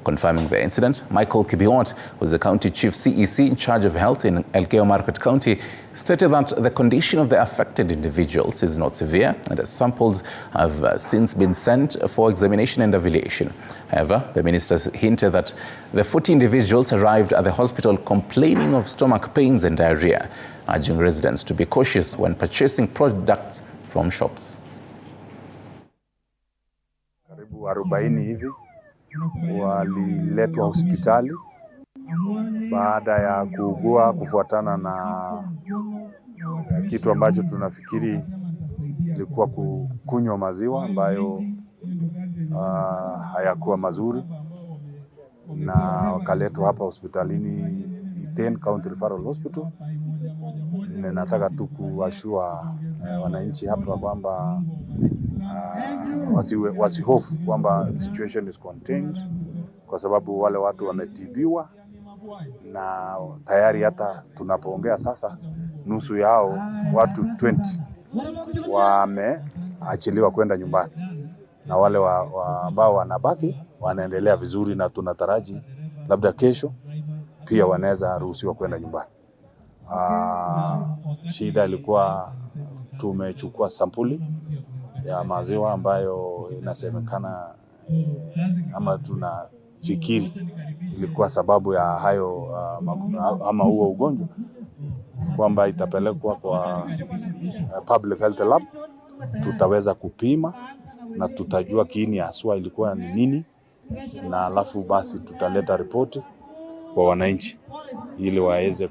Confirming the incident, Michael Kibiwot, who is the county chief CEC in charge of health in Elgeyo-Marakwet County, stated that the condition of the affected individuals is not severe and the samples have since been sent for examination and evaluation. However, the minister hinted that the 40 individuals arrived at the hospital complaining of stomach pains and diarrhea, urging residents to be cautious when purchasing products from shops. Karibu 40 hivi waliletwa hospitali baada ya kuugua kufuatana na kitu ambacho tunafikiri ilikuwa kunywa maziwa ambayo hayakuwa mazuri, na wakaletwa hapa hospitalini Iten County Referral Hospital. Nataka tu kuashua wananchi hapa kwamba wasihofu kwamba situation is contained, kwa sababu wale watu wametibiwa na tayari hata tunapoongea sasa nusu yao watu 20 wameachiliwa kwenda nyumbani, na wale ambao wanabaki wanaendelea vizuri, na tunataraji labda kesho pia wanaweza ruhusiwa kwenda nyumbani. Shida ilikuwa tumechukua sampuli ya maziwa ambayo inasemekana ama tunafikiri ilikuwa sababu ya hayo ama huo ugonjwa, kwamba itapelekwa kwa public health lab. Tutaweza kupima na tutajua kiini haswa ilikuwa ni nini, na alafu basi tutaleta ripoti kwa wananchi ili waweze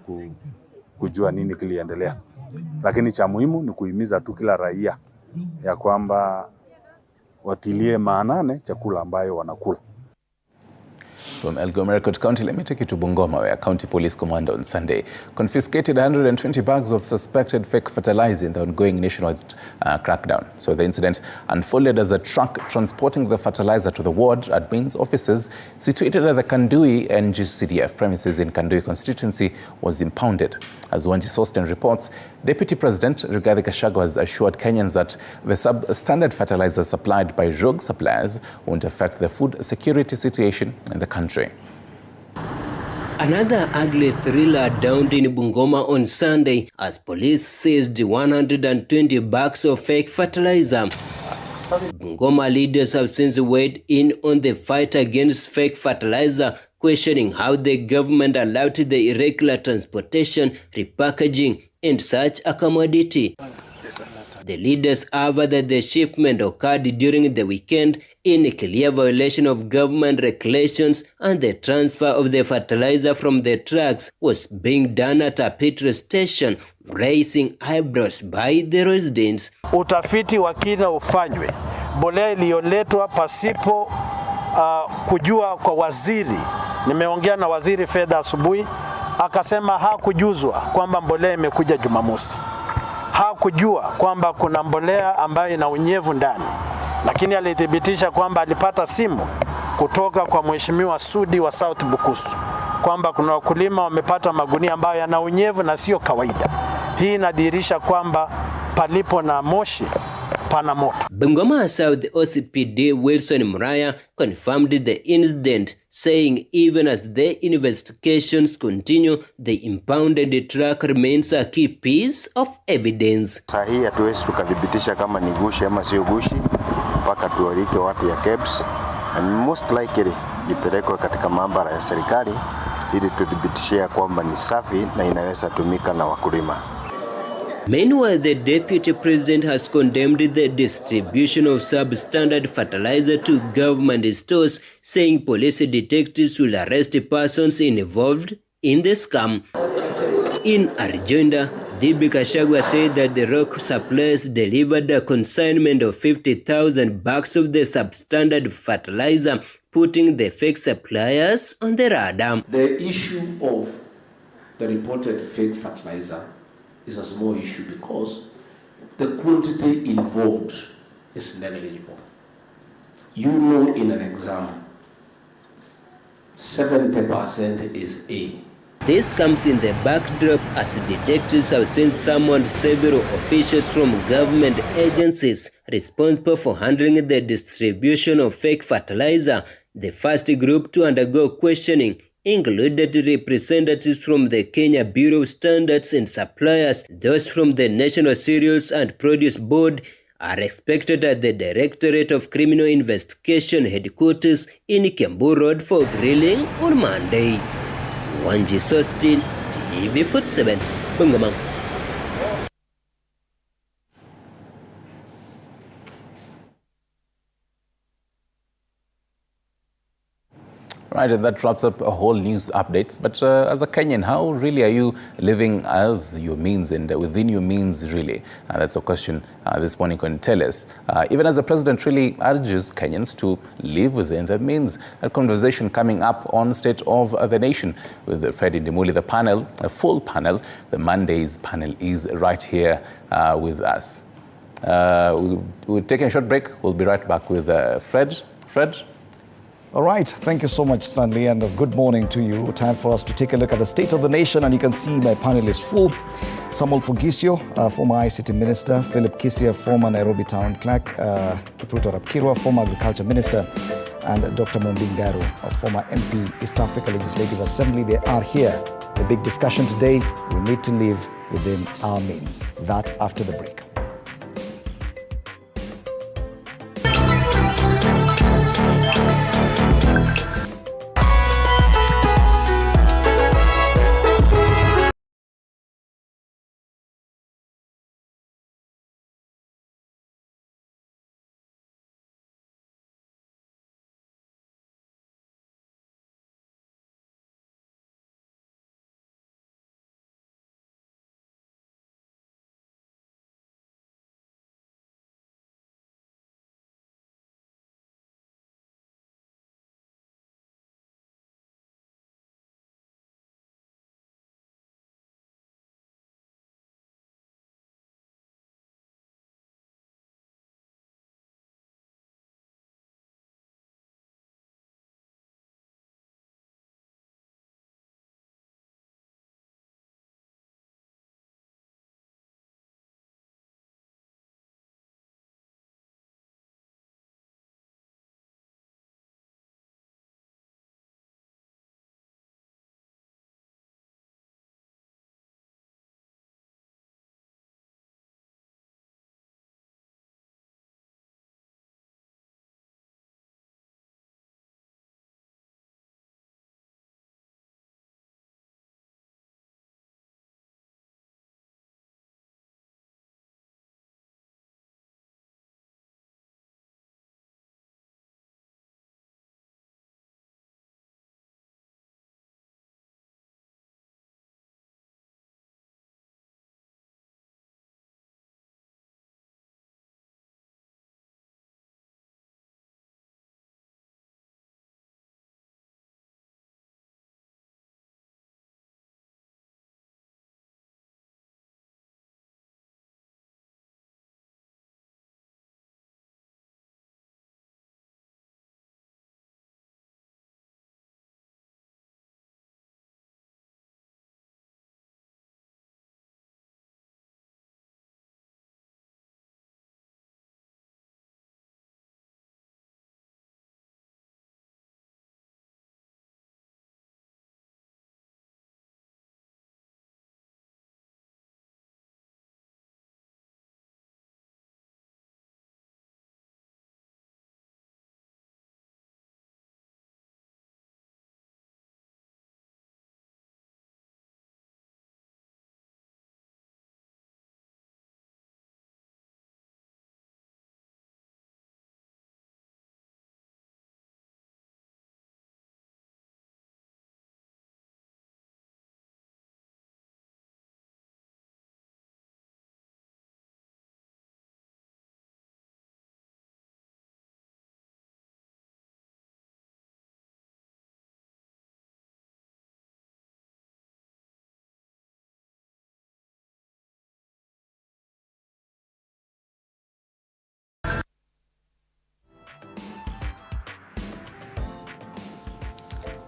kujua nini kiliendelea. Lakini cha muhimu ni kuhimiza tu kila raia ya kwamba watilie maanane chakula ambayo wanakula. From Elgeyo-Marakwet County, let me take you to Bungoma, where County Police Commander on Sunday confiscated 120 bags of suspected fake fertilizer in the ongoing nationwide crackdown. So the incident unfolded as a truck transporting the fertilizer to the ward admin's offices situated at the Kandui NGCDF premises in Kandui constituency was impounded. As Wanji Sosten reports, Deputy President Rigathi Gachagua has assured Kenyans that the substandard fertilizer supplied by rogue suppliers won't affect the food security situation in the country. Another ugly thriller downed in Bungoma on Sunday as police seized 120 bags of fake fertilizer. Bungoma leaders have since weighed in on the fight against fake fertilizer, questioning how the government allowed the irregular transportation, repackaging, and such a commodity. The leaders aver that the shipment occurred during the weekend in a clear violation of government regulations, and the transfer of the fertilizer from the trucks was being done at a petrol station, raising eyebrows by the residents. Utafiti wa kina ufanywe. Mbolea iliyoletwa pasipo kujua kwa waziri. Nimeongea na waziri fedha asubuhi, akasema hakujuzwa kwamba mbolea imekuja Jumamosi. Hakujua kwamba kuna mbolea ambayo ina unyevu ndani, lakini alithibitisha kwamba alipata simu kutoka kwa mheshimiwa Sudi wa South Bukusu kwamba kuna wakulima wamepata magunia ambayo yana unyevu na sio kawaida. Hii inadhihirisha kwamba palipo na moshi pana moto. Bungoma South OCPD Wilson Muraya confirmed the incident, saying even as the investigations continue, the impounded truck remains a key piece of evidence. Sahi hatuwezi tukadhibitisha kama ni gushi ama sio gushi mpaka tuarike wapi ya KEBS, and most likely ipelekwe katika maabara ya serikali ili tudhibitishie kwamba ni safi na inaweza tumika na wakulima. Meanwhile, the deputy president has condemned the distribution of substandard fertilizer to government stores, saying police detectives will arrest persons involved in the scam. In a rejoinder, DB Kashagwa said that the rock suppliers delivered a consignment of 50,000 bags of the substandard fertilizer, putting the fake suppliers on the radar. The issue of the reported fake fertilizer is a small issue because the quantity involved is negligible. You know, in an exam, 70% is A. This comes in the backdrop as detectives have since summoned several officials from government agencies responsible for handling the distribution of fake fertilizer. The first group to undergo questioning included representatives from the Kenya Bureau of Standards and Suppliers. Those from the National Cereals and Produce Board are expected at the Directorate of Criminal Investigation headquarters in Kiambu Road for grilling on Monday. Wanji Sostin, TV47, Bungoma. Right, and that wraps up a whole news updates. But as a Kenyan, how really are you living as your means and within your means, really? That's a question this morning can tell us. Even as the president really urges Kenyans to live within their means. A conversation coming up on State of the Nation with Fred Indimuli, the panel, a full panel. The Monday's panel is right here with us. We're taking a short break. We'll be right back with Fred. Fred? All right, thank you so much, Stanley, and good morning to you. Time for us to take a look at the state of the nation, and you can see my panel is full. Samuel Pugisio, former ICT Minister, Philip Kisia, former Nairobi Town Clerk, Kipruto Rapkirwa, former Agriculture Minister, and Dr. Mombingaru, a former MP, East Africa Legislative Assembly. They are here. The big discussion today, we need to live within our means. That after the break.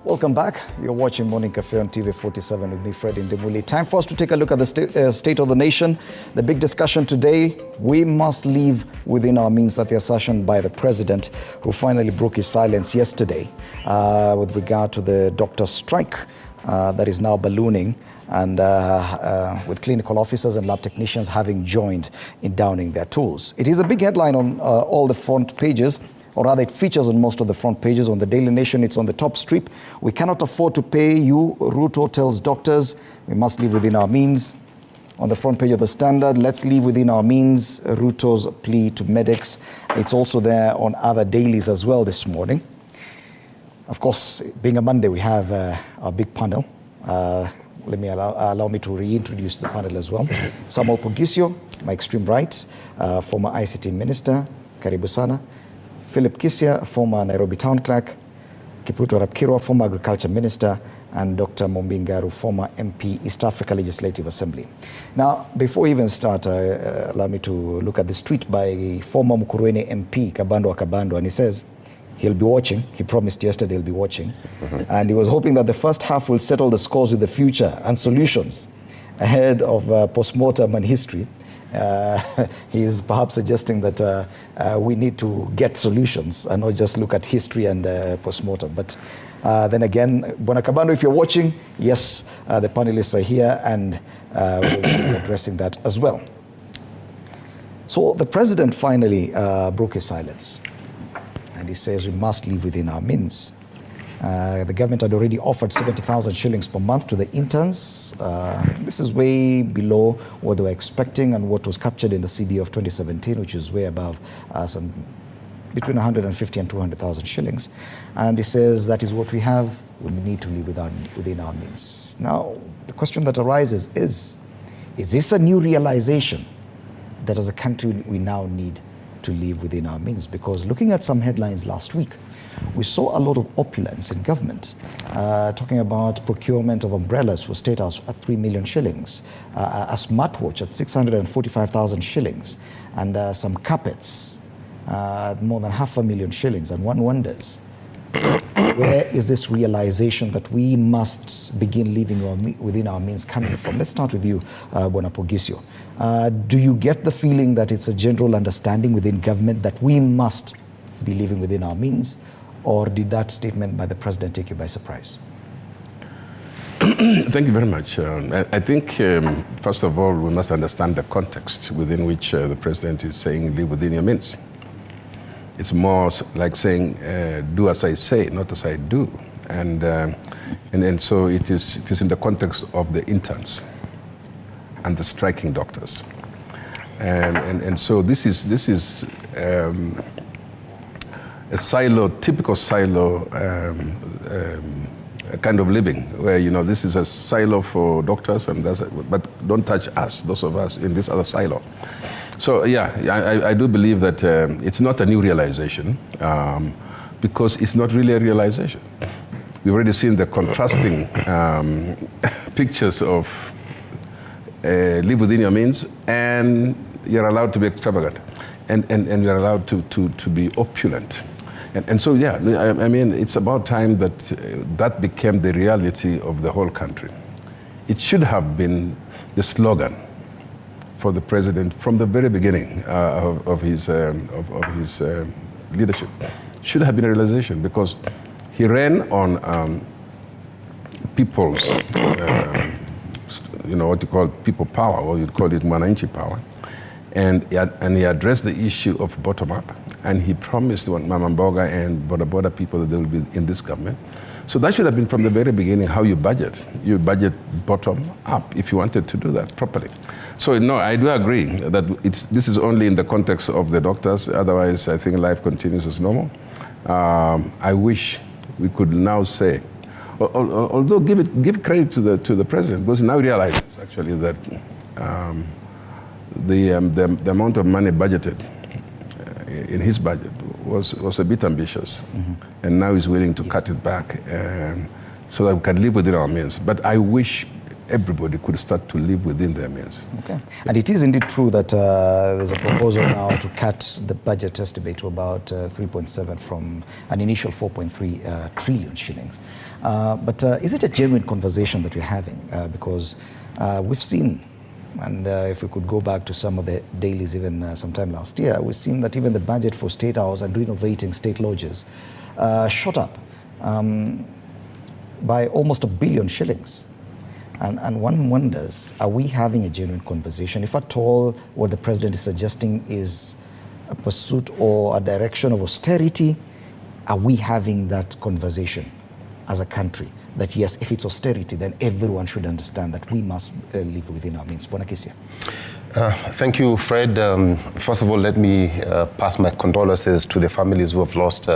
Welcome back. You're watching Morning Cafe on TV 47 with me, Fred Indemuli. Time for us to take a look at the state of the nation. The big discussion today, we must live within our means, that the assertion by the president, who finally broke his silence yesterday with regard to the doctor strike that is now ballooning, and with clinical officers and lab technicians having joined in downing their tools. It is a big headline on all the front pages, or rather it features on most of the front pages. On the Daily Nation, it's on the top strip. We cannot afford to pay you, Ruto tells doctors. We must live within our means. On the front page of the Standard, let's live within our means, Ruto's plea to medics. It's also there on other dailies as well this morning. Of course, being a Monday, we have our big panel. Allow me to reintroduce the panel as well. Samuel Pogisio, my extreme right, former ICT minister, karibu sana. Philip Kisia, former Nairobi town clerk, Kipruto Rapkirwa, former agriculture minister, and Dr. Mombingaru, former MP, East Africa Legislative Assembly. Now, before we even start, allow me to look at this tweet by former Mukurweini MP, Kabando Kabando, and he says he'll be watching. He promised yesterday he'll be watching. And he was hoping that the first half will settle the scores with the future and solutions ahead of postmortem and history. He's perhaps suggesting that we need to get solutions and not just look at history and postmortem. But then again, Bwana Kabando, if you're watching, yes, the panelists are here and we'll be addressing that as well. So the president finally broke his silence, and he says we must live within our means. The government had already offered 70,000 shillings per month to the interns. This is way below what they were expecting and what was captured in the CBA of 2017, which is way above between 150 and 200,000 shillings. And he says that is what we have. We need to live within our means. Now, the question that arises is this a new realization that as a country we now need to live within our means? Because looking at some headlines last week, we saw a lot of opulence in government, talking about procurement of umbrellas for State House at 3 million shillings, a smartwatch at 645,000 shillings, and some carpets at more than 500,000 shillings. And one wonders, where is this realization that we must begin living within our means coming from? Let's start with you, Bwana Pogisio. Do you get the feeling that it's a general understanding within government that we must be living within our means? Or did that statement by the president take you by surprise? Thank you very much. I think, first of all, we must understand the context within which the president is saying live within your means. It's more like saying do as I say, not as I do. And so it is in the context of the interns and the striking doctors. And so this is a typical silo kind of living, where, this is a silo for doctors, but don't touch us, those of us in this other silo. So yeah, I do believe that it's not a new realization, because it's not really a realization. We've already seen the contrasting pictures of live within your means, and you're allowed to be extravagant, and you're allowed to be opulent. And so, yeah, I mean, it's about time that that became the reality of the whole country. It should have been the slogan for the president from the very beginning of his leadership. Should have been a realization, because he ran on people's, what you call people power, or you'd call it mwananchi power. And he addressed the issue of bottom-up, and he promised Mama Mboga and Boda people that they will be in this government. So that should have been from the very beginning how you budget. You budget bottom-up if you wanted to do that properly. So no, I do agree that this is only in the context of the doctors. Otherwise, I think life continues as normal. I wish we could now say, although give credit to the president, because he now realizes actually that the amount of money budgeted in his budget was a bit ambitious, and now he's willing to cut it back so that we can live within our means. But I wish everybody could start to live within their means. Okay. And it is indeed true that there's a proposal now to cut the budget estimate to about 3.7 from an initial 4.3 trillion shillings. But is it a genuine conversation that we're having? Because we've seen, and if we could go back to some of the dailies even sometime last year, we've seen that even the budget for state house and renovating state lodges shot up by almost 1 billion shillings. And one wonders, are we having a genuine conversation? If at all what the president is suggesting is a pursuit or a direction of austerity, are we having that conversation as a country? That yes, if it's austerity, then everyone should understand that we must live within our means. Bwana Kisia. Thank you, Fred. First of all, let me pass my condolences to the families who have lost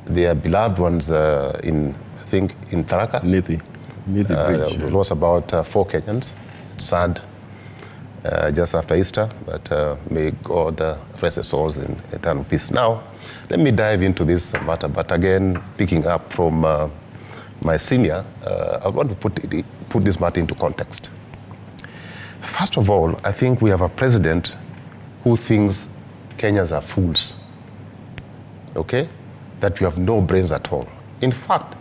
their beloved ones in Tharaka. Bridge. We lost about 4 Kenyans. It's sad, just after Easter, but may God rest their souls in eternal peace. Now, let me dive into this matter, but again, picking up from my senior, I want to put this matter into context. First of all, I think we have a president who thinks Kenyans are fools, okay? That we have no brains at all. In fact,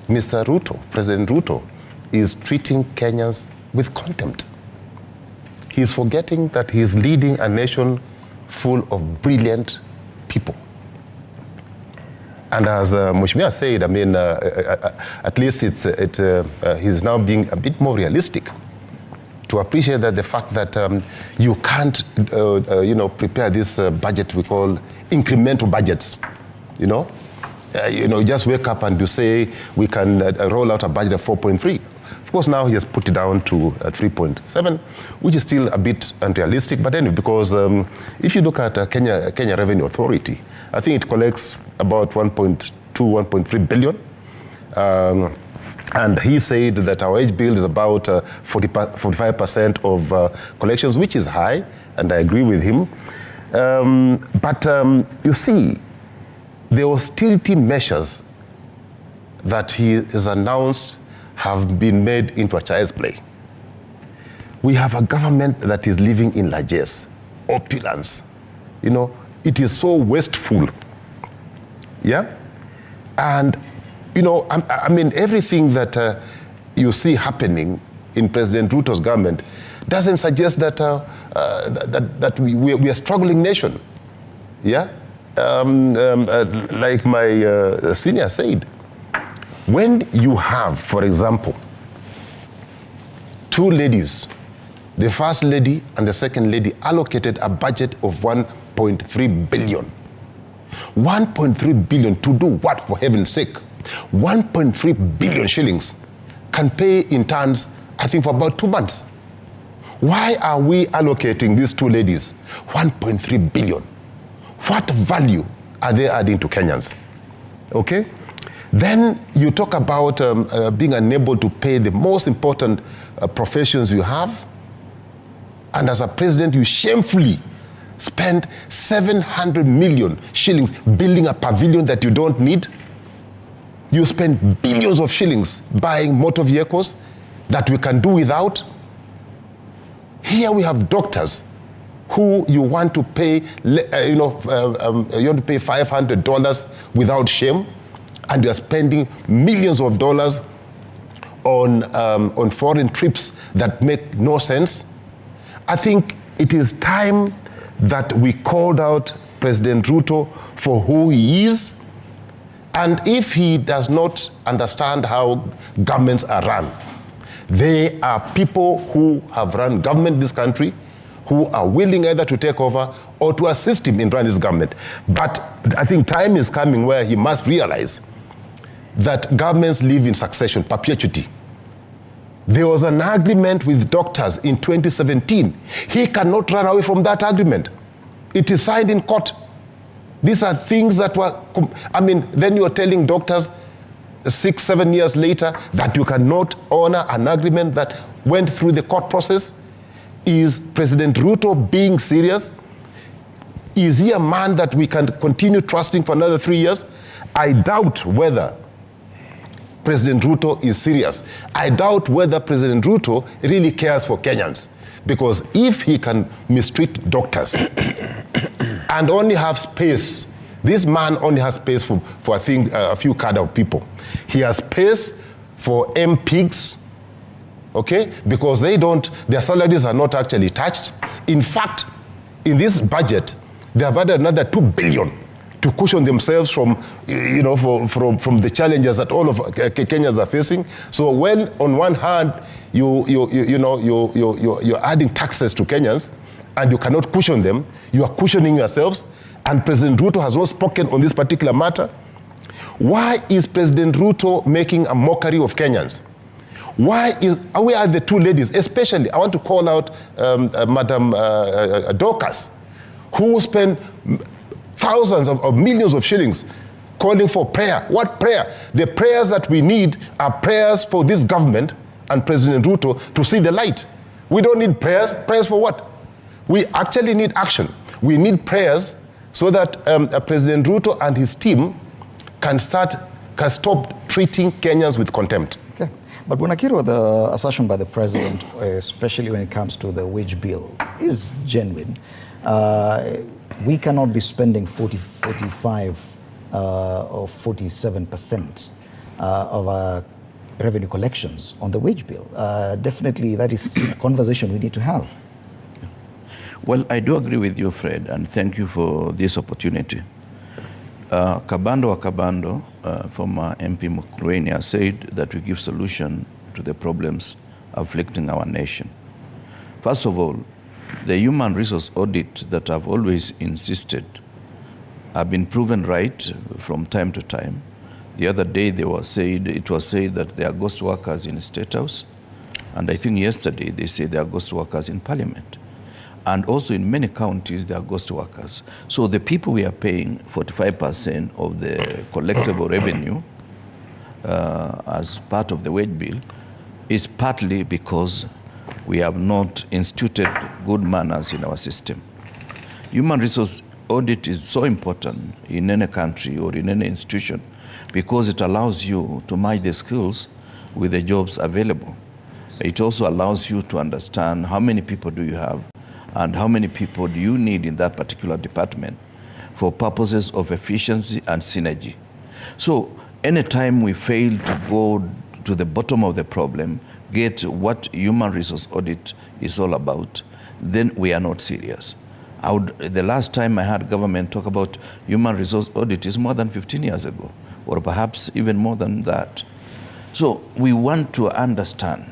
Mr. Ruto, President Ruto, is treating Kenyans with contempt. He's forgetting that he's leading a nation full of brilliant people. And as Mheshimiwa said, I mean, at least he's now being a bit more realistic to appreciate that the fact that you can't, prepare this budget we call incremental budgets, you just wake up and you say we can roll out a budget of 4.3. Of course, now he has put it down to 3.7, which is still a bit unrealistic. But anyway, because if you look at Kenya Revenue Authority, I think it collects about 1.2, 1.3 billion. And he said that our wage bill is about 45% of collections, which is high, and I agree with him. But you see, the austerity measures that he has announced have been made into a child's play. We have a government that is living in largesse, opulence. It is so wasteful. Yeah? And, I mean, everything that you see happening in President Ruto's government doesn't suggest that, that we are a struggling nation. Yeah? Like my senior said, when you have, for example, 2 ladies, the first lady and the second lady allocated a budget of 1.3 billion. 1.3 billion to do what, for heaven's sake? 1.3 billion shillings can pay in turns, I think, for about 2 months. Why are we allocating these 2 ladies 1.3 billion? What value are they adding to Kenyans? Okay? Then you talk about being unable to pay the most important professions you have. And as a president, you shamefully spend 700 million shillings building a pavilion that you don't need. You spend billions of shillings buying motor vehicles that we can do without. Here we have doctors who you want to pay, you want to pay $500 without shame, and you are spending millions of dollars on foreign trips that make no sense. I think it is time that we called out President Ruto for who he is, and if he does not understand how governments are run, they are people who have run government in this country, who are willing either to take over or to assist him in running this government. But I think time is coming where he must realize that governments live in succession, perpetuity. There was an agreement with doctors in 2017. He cannot run away from that agreement. It is signed in court. These are things that were, then you're telling doctors 6-7 years later that you cannot honor an agreement that went through the court process. Is President Ruto being serious? Is he a man that we can continue trusting for another 3 years? I doubt whether President Ruto is serious. I doubt whether President Ruto really cares for Kenyans, because if he can mistreat doctors and only have space, this man only has space for I think, a few cadre of people. He has space for MPs, okay, because their salaries are not actually touched. In fact, in this budget, they have added another 2 billion to cushion themselves from, from the challenges that all of Kenyans are facing. So when on one hand you're adding taxes to Kenyans and you cannot cushion them, you are cushioning yourselves. And President Ruto has not spoken on this particular matter. Why is President Ruto making a mockery of Kenyans? Where are the two ladies? Especially, I want to call out Madam Dorcas, who spent thousands of millions of shillings calling for prayer. What prayer? The prayers that we need are prayers for this government and President Ruto to see the light. We don't need prayers. Prayers for what? We actually need action. We need prayers so that President Ruto and his team can stop treating Kenyans with contempt. Okay. But Bwanakiro, the assertion by the president, especially when it comes to the wage bill, is genuine. We cannot be spending 45 or 47% of our revenue collections on the wage bill. Definitely, that is a conversation we need to have. Well, I do agree with you, Fred, and thank you for this opportunity. Kabando, former MP Mukurweini, said that we give solution to the problems afflicting our nation. First of all, the human resource audit that I've always insisted have been proven right from time to time. The other day it was said that there are ghost workers in State House, and I think yesterday they said there are ghost workers in Parliament. And also in many counties, there are ghost workers. So the people we are paying 45% of the collectible revenue as part of the wage bill is partly because we have not instituted good manners in our system. Human resource audit is so important in any country or in any institution because it allows you to match the skills with the jobs available. It also allows you to understand how many people do you have and how many people do you need in that particular department for purposes of efficiency and synergy. So anytime we fail to go to the bottom of the problem, get what human resource audit is all about, then we are not serious. The last time I heard government talk about human resource audit is more than 15 years ago, or perhaps even more than that. So we want to understand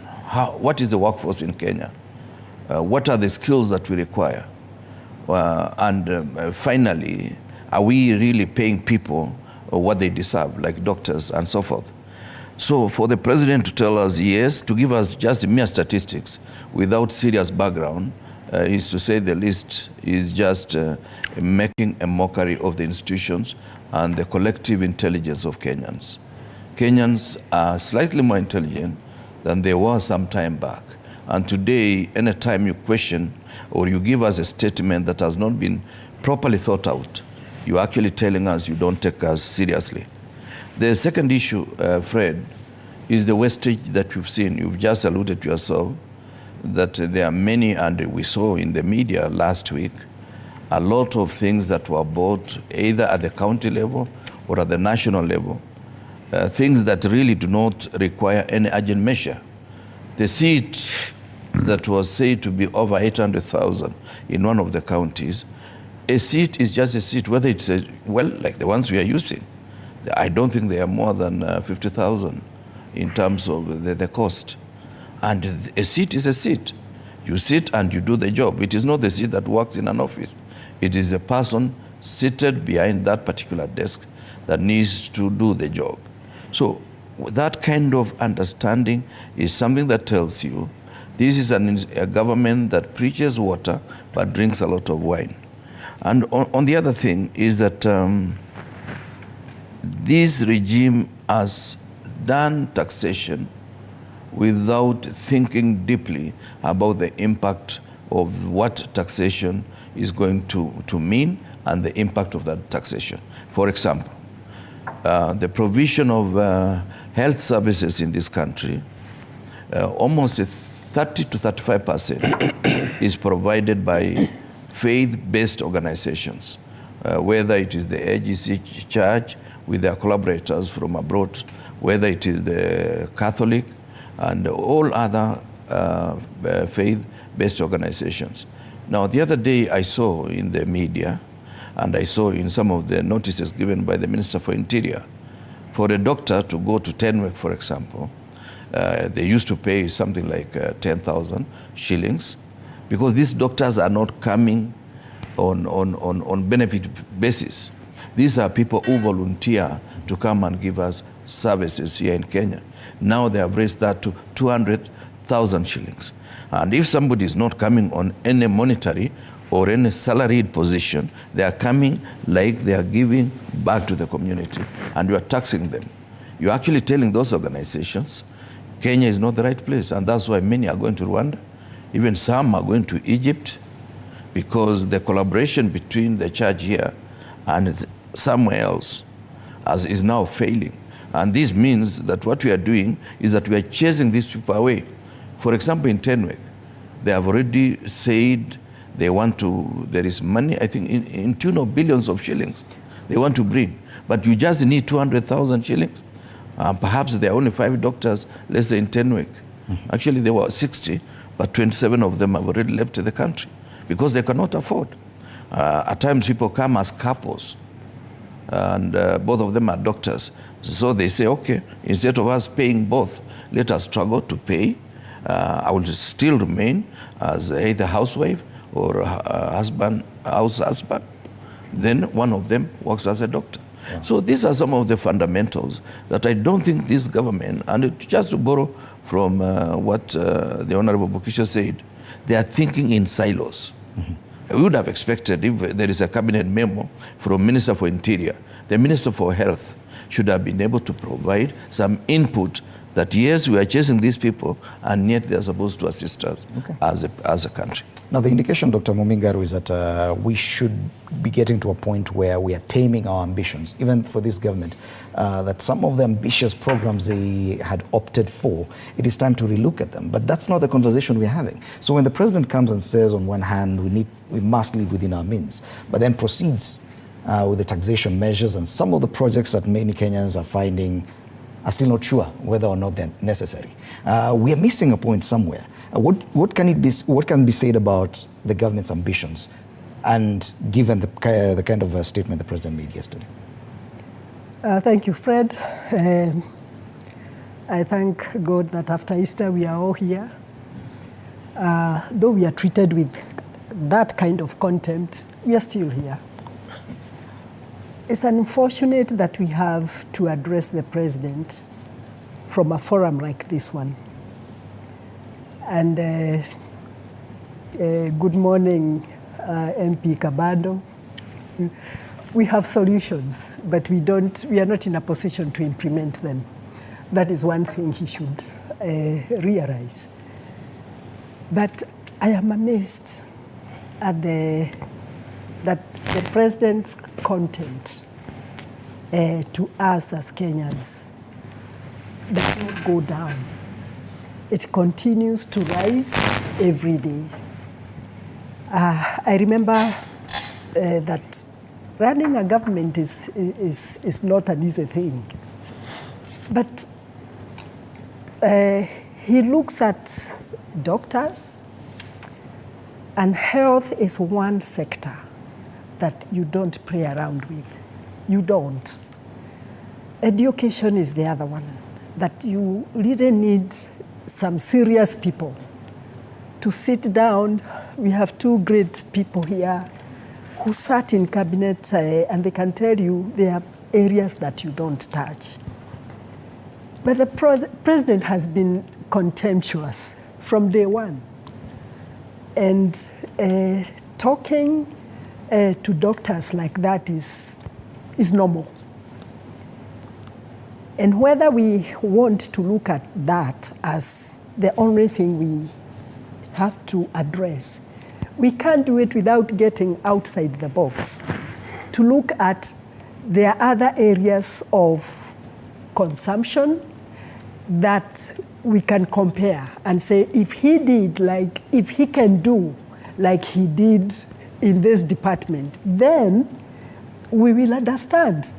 what is the workforce in Kenya? What are the skills that we require? Finally, are we really paying people what they deserve, like doctors and so forth? So for the president to tell us yes, to give us just mere statistics without serious background, is to say the least, is just making a mockery of the institutions and the collective intelligence of Kenyans. Kenyans are slightly more intelligent than they were some time back. And today, anytime you question or you give us a statement that has not been properly thought out, you're actually telling us you don't take us seriously. The second issue, Fred, is the wastage that we've seen. You've just alluded to yourself that there are many, and we saw in the media last week, a lot of things that were bought either at the county level or at the national level, things that really do not require any urgent measure. The seat that was said to be over 800,000 in one of the counties, a seat is just a seat, whether it's like the ones we are using. I don't think they are more than 50,000 in terms of the cost. And a seat is a seat. You sit and you do the job. It is not the seat that works in an office. It is a person seated behind that particular desk that needs to do the job. So that kind of understanding is something that tells you this is a government that preaches water but drinks a lot of wine. And on the other thing is that this regime has done taxation without thinking deeply about the impact of what taxation is going to mean and the impact of that taxation. For example, the provision of health services in this country, almost 30 to 35% is provided by faith-based organizations, whether it is the AGC Church with their collaborators from abroad, whether it is the Catholic and all other faith-based organizations. Now, the other day I saw in the media, and I saw in some of the notices given by the Minister for Interior, for a doctor to go to Tenwek, for example, they used to pay something like 10,000 shillings, because these doctors are not coming on benefit basis. These are people who volunteer to come and give us services here in Kenya. Now they have raised that to 200,000 shillings. And if somebody is not coming on any monetary or any salaried position, they are coming like they are giving back to the community, and you are taxing them. You're actually telling those organizations, Kenya is not the right place, and that's why many are going to Rwanda. Even some are going to Egypt, because the collaboration between the church here and somewhere else is now failing. And this means that what we are doing is that we are chasing these people away. For example, in Tenwek, they have already said they want to, there is money, I think, in tune of billions of shillings they want to bring. But you just need 200,000 shillings. Perhaps there are only 5 doctors, let's say in Tenwek. Actually, there were 60, but 27 of them have already left the country because they cannot afford. At times, people come as couples, and both of them are doctors. So they say, okay, instead of us paying both, let us struggle to pay. I will still remain as either housewife or house husband. Then one of them works as a doctor. Yeah. So these are some of the fundamentals that I don't think this government, and just to borrow from what the Honorable Bukisha said, they are thinking in silos. We would have expected, if there is a cabinet memo from Minister for Interior, the Minister for Health should have been able to provide some input that yes, we are chasing these people, and yet they are supposed to assist us as a country. Now, the indication, Dr. Mumingaru, is that we should be getting to a point where we are taming our ambitions, even for this government, that some of the ambitious programs they had opted for, it is time to relook at them. But that's not the conversation we're having. So when the president comes and says, on one hand, we must live within our means, but then proceeds with the taxation measures and some of the projects that many Kenyans are finding are still not sure whether or not they're necessary. We are missing a point somewhere. What can be said about the government's ambitions, and given the kind of statement the president made yesterday? Thank you, Fred. I thank God that after Easter we are all here. Though we are treated with that kind of contempt, we are still here. It's unfortunate that we have to address the president from a forum like this one. And good morning, MP Kabando. We have solutions, but we are not in a position to implement them. That is one thing he should realize. But I am amazed at that the president's content to us as Kenyans does not go down. It continues to rise every day. I remember that running a government is not an easy thing. But he looks at doctors, and health is one sector that you don't play around with. You don't. Education is the other one, that you really need some serious people to sit down. We have 2 great people here who sat in cabinet and they can tell you there are areas that you don't touch. But the president has been contemptuous from day one. And talking to doctors like that is normal. And whether we want to look at that as the only thing we have to address, we can't do it without getting outside the box to look at the other areas of consumption that we can compare and say, if he can do like he did in this department, then we will understand.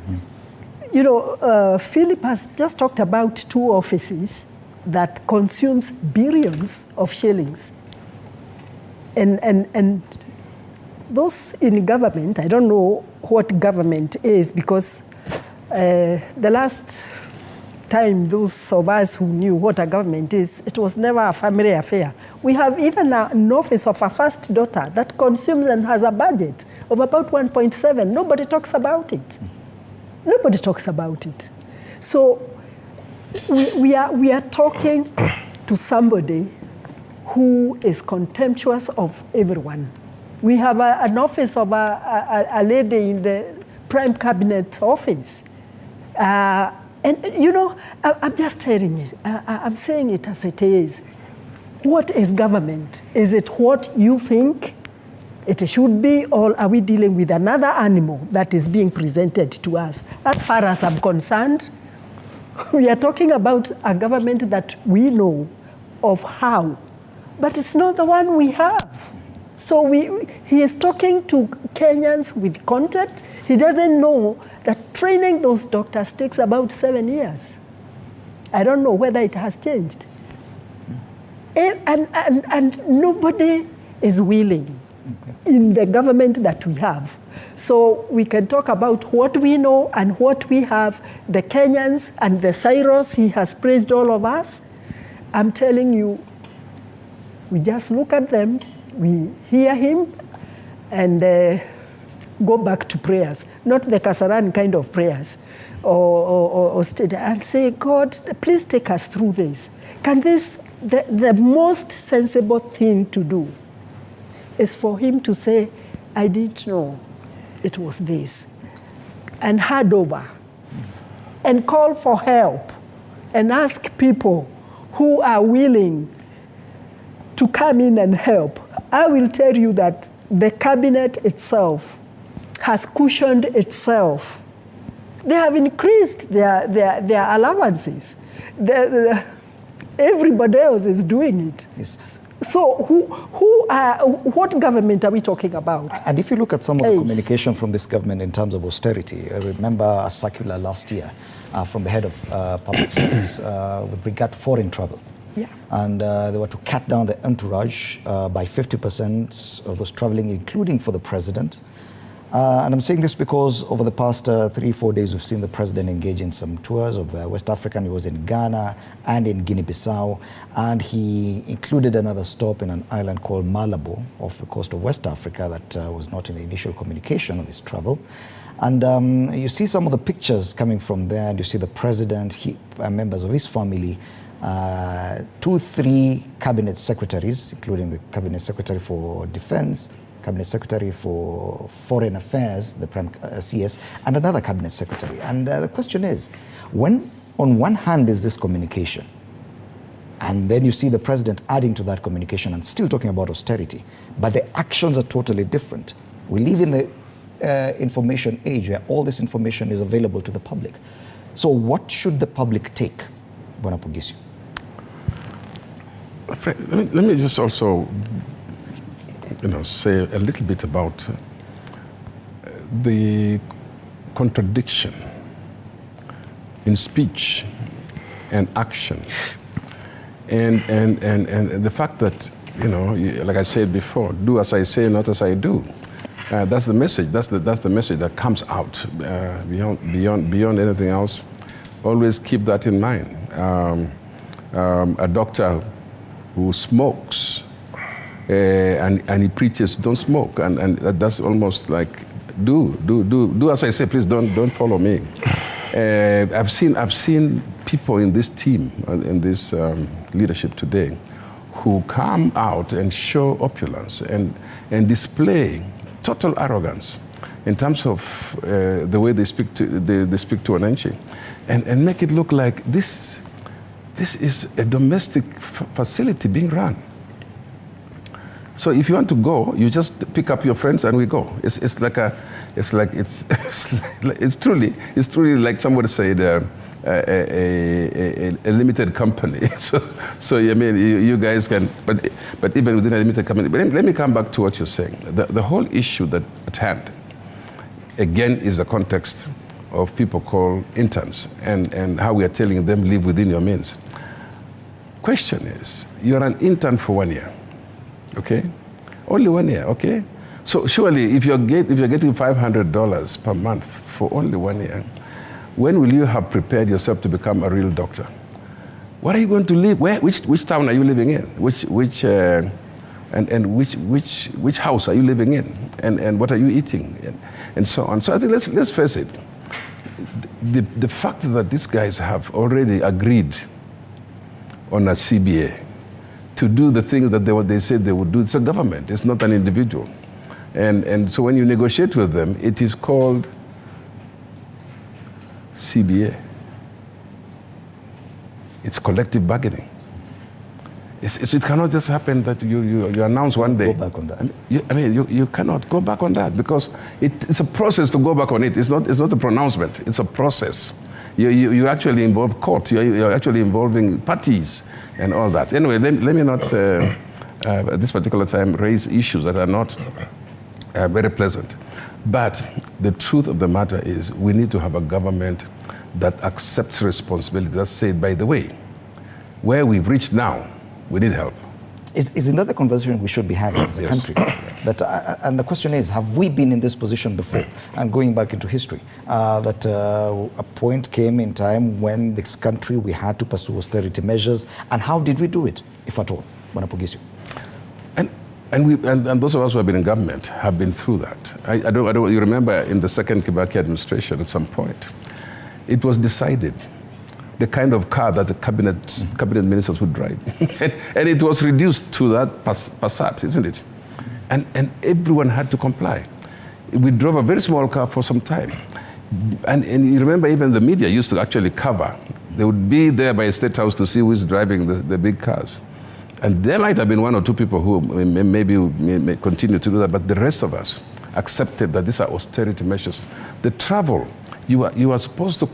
You know, Philip has just talked about 2 offices that consumes billions of shillings. And those in government, I don't know what government is, because the last time those of us who knew what a government is, it was never a family affair. We have even an office of a first daughter that consumes and has a budget of about 1.7. Nobody talks about it. Nobody talks about it. So we are talking to somebody who is contemptuous of everyone. We have an office of a lady in the Prime Cabinet office. And, you know, I'm just telling it. I'm saying it as it is. What is government? Is it what you think it should be, or are we dealing with another animal that is being presented to us? As far as I'm concerned, we are talking about a government that we know of how, but it's not the one we have. So he is talking to Kenyans with content. He doesn't know that training those doctors takes about 7 years. I don't know whether it has changed. And nobody is willing in the government that we have. So we can talk about what we know and what we have. The Kenyans and the Cyrus, he has praised all of us. I'm telling you, we just look at them, we hear him, and go back to prayers, not the Kasaran kind of prayers, or and say, God, please take us through this. Can this, the most sensible thing to do is for him to say, I didn't know it was this, and hand over, and call for help, and ask people who are willing to come in and help. I will tell you that the cabinet itself has cushioned itself. They have increased their allowances. Everybody else is doing it. Yes. So what government are we talking about? And if you look at some of the communication from this government in terms of austerity, I remember a circular last year from the head of public service with regard to foreign travel. Yeah. And they were to cut down the entourage by 50% of those traveling, including for the president. And I'm saying this because over the past 3-4 days, we've seen the president engage in some tours of West Africa. He was in Ghana and in Guinea-Bissau. And he included another stop in an island called Malabo off the coast of West Africa that was not in the initial communication of his travel. And you see some of the pictures coming from there, and you see the president, members of his family, 2-3 cabinet secretaries, including the cabinet secretary for defense, cabinet secretary for foreign affairs, the Prime CS, and another cabinet secretary. And the question is, when on one hand is this communication, and then you see the president adding to that communication and still talking about austerity, but the actions are totally different. We live in the information age where all this information is available to the public. So what should the public take, Bonapugisio? Let me just also, say a little bit about the contradiction in speech and action, and the fact that like I said before, do as I say, not as I do. That's the message. That's the message that comes out beyond anything else. Always keep that in mind. A doctor who smokes and he preaches don't smoke, and that's almost like do as I say, please don't follow me. I've seen people in this team, in this leadership today, who come out and show opulence and display total arrogance in terms of the way they speak to Wananchi, and make it look like this is a domestic facility being run. So if you want to go, you just pick up your friends and we go. It's truly like somebody said, a limited company. So I mean, you guys can, but even within a limited company. But let me come back to what you're saying. The whole issue that at hand, again, is the context of people called interns and how we are telling them live within your means. Question is, you're an intern for 1 year, okay? Only 1 year, okay? So surely, if you're getting $500 per month for only 1 year, when will you have prepared yourself to become a real doctor? What are you going to live? Which town are you living in? Which house are you living in? And what are you eating? And so on. So I think let's face it. The fact that these guys have already agreed on a CBA to do the things that they said they would do, it's a government, it's not an individual. And so when you negotiate with them, it is called CBA. It's collective bargaining. It cannot just happen that you announce one day. Go back on that. You cannot go back on that because it's a process to go back on it. It's not a pronouncement. It's a process. You actually involve court. You're actually involving parties and all that. Anyway, let me not at this particular time raise issues that are not very pleasant. But the truth of the matter is we need to have a government that accepts responsibility. That said, by the way, where we've reached now, we need help. Isn't that the conversation we should be having as a country? And the question is, have we been in this position before? And going back into history, that a point came in time when this country, we had to pursue austerity measures. And how did we do it, if at all? Bwana And those of us who have been in government have been through that. I don't. You remember in the second Kibaki administration at some point, it was decided the kind of car that the cabinet ministers would drive. and it was reduced to that Passat, isn't it? And everyone had to comply. We drove a very small car for some time. And you remember even the media used to actually cover. They would be there by a State House to see who is driving the big cars. And there might have been one or two people who maybe may continue to do that, but the rest of us accepted that these are austerity measures. The travel, you are supposed to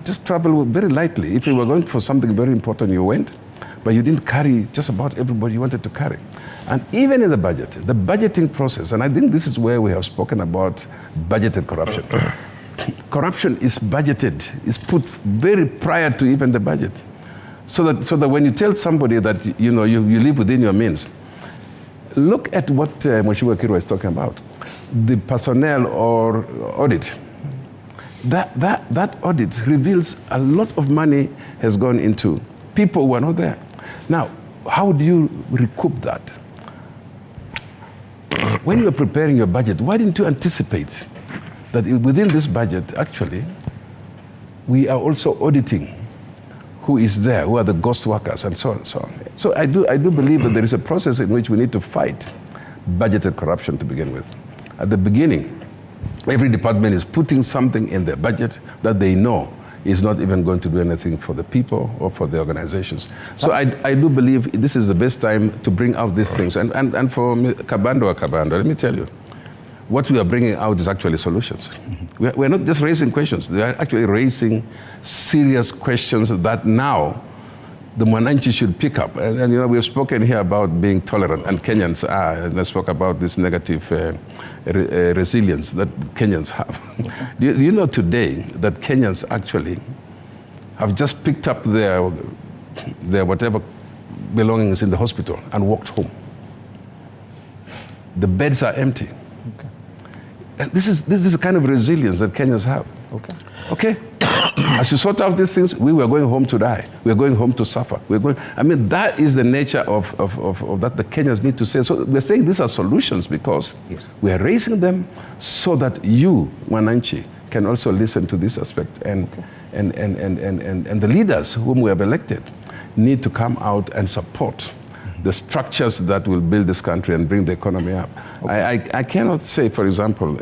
just travel very lightly. If you were going for something very important, you went, but you didn't carry just about everybody you wanted to carry. And even in the budget, the budgeting process, and I think this is where we have spoken about budgeted corruption. Corruption is budgeted, is put very prior to even the budget. So that when you tell somebody that you live within your means, look at what Mheshimiwa Kirwa is talking about, the personnel or audit. That audit reveals a lot of money has gone into people who are not there. Now, how do you recoup that? When you're preparing your budget, why didn't you anticipate that within this budget, actually, we are also auditing who is there, who are the ghost workers, and so on and so on. So I do believe that there is a process in which we need to fight budgeted corruption to begin with. At the beginning, every department is putting something in their budget that they know is not even going to do anything for the people or for the organizations. So I do believe this is the best time to bring out these things. And for Kabando, let me tell you, what we are bringing out is actually solutions. We're not just raising questions. They are actually raising serious questions that now the Mwananchi should pick up. And we have spoken here about being tolerant, and Kenyans are. And I spoke about this negative resilience that Kenyans have. Do you know today that Kenyans actually have just picked up their whatever belongings in the hospital and walked home? The beds are empty. And this is the kind of resilience that Kenyans have. Okay. As you sort out these things, we were going home to die. We're going home to suffer. That is the nature of that the Kenyans need to say. So we're saying these are solutions because we are raising them so that you, Mwananchi, can also listen to this aspect. And the leaders whom we have elected need to come out and support the structures that will build this country and bring the economy up. I cannot say, for example,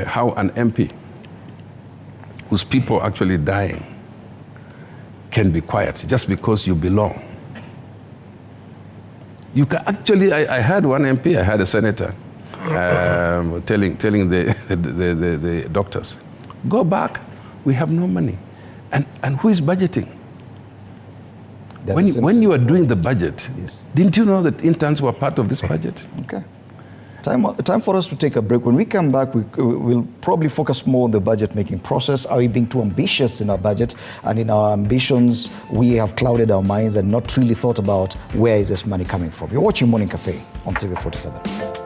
how an MP whose people are actually dying can be quiet just because you belong. You can actually, I heard one MP, I heard a senator telling the doctors, go back, we have no money. And who is budgeting? When you are doing the budget, didn't you know that interns were part of this budget? Okay. Time for us to take a break. When we come back, we'll probably focus more on the budget making process. Are we being too ambitious in our budget? And in our ambitions, we have clouded our minds and not really thought about where is this money coming from. You're watching Morning Cafe on TV47.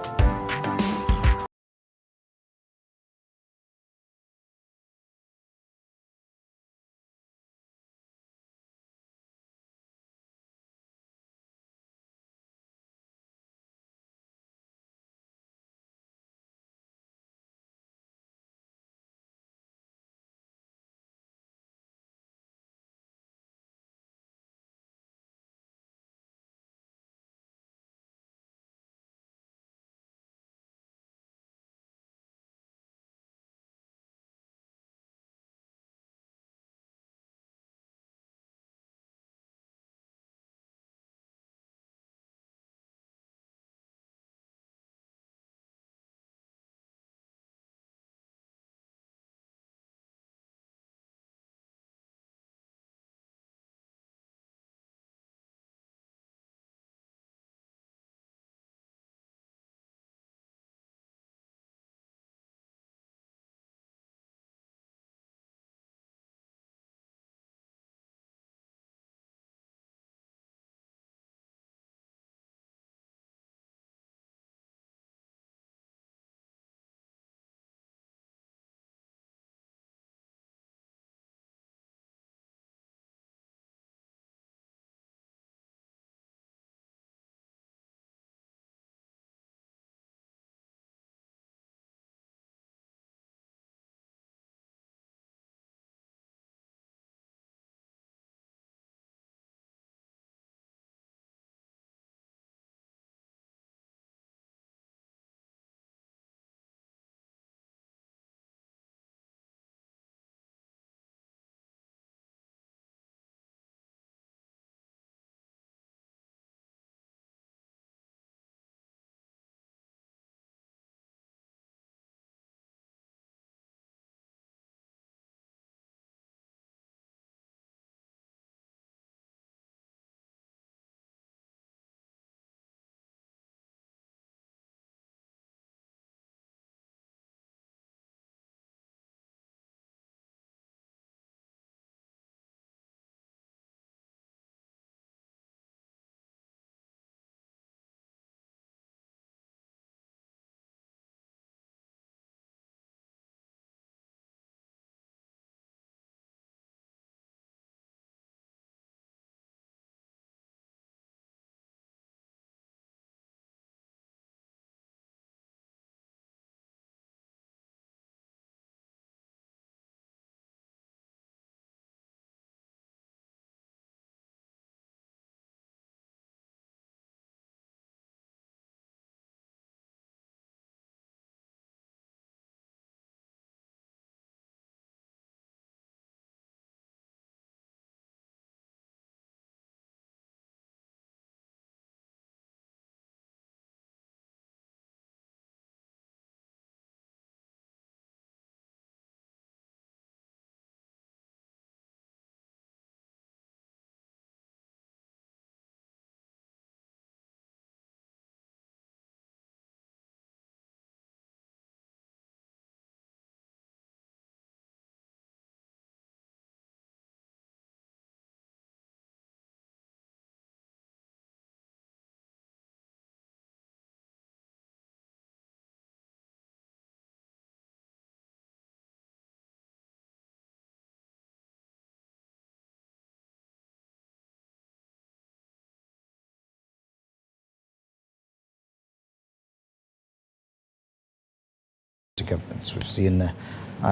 Governments. We've seen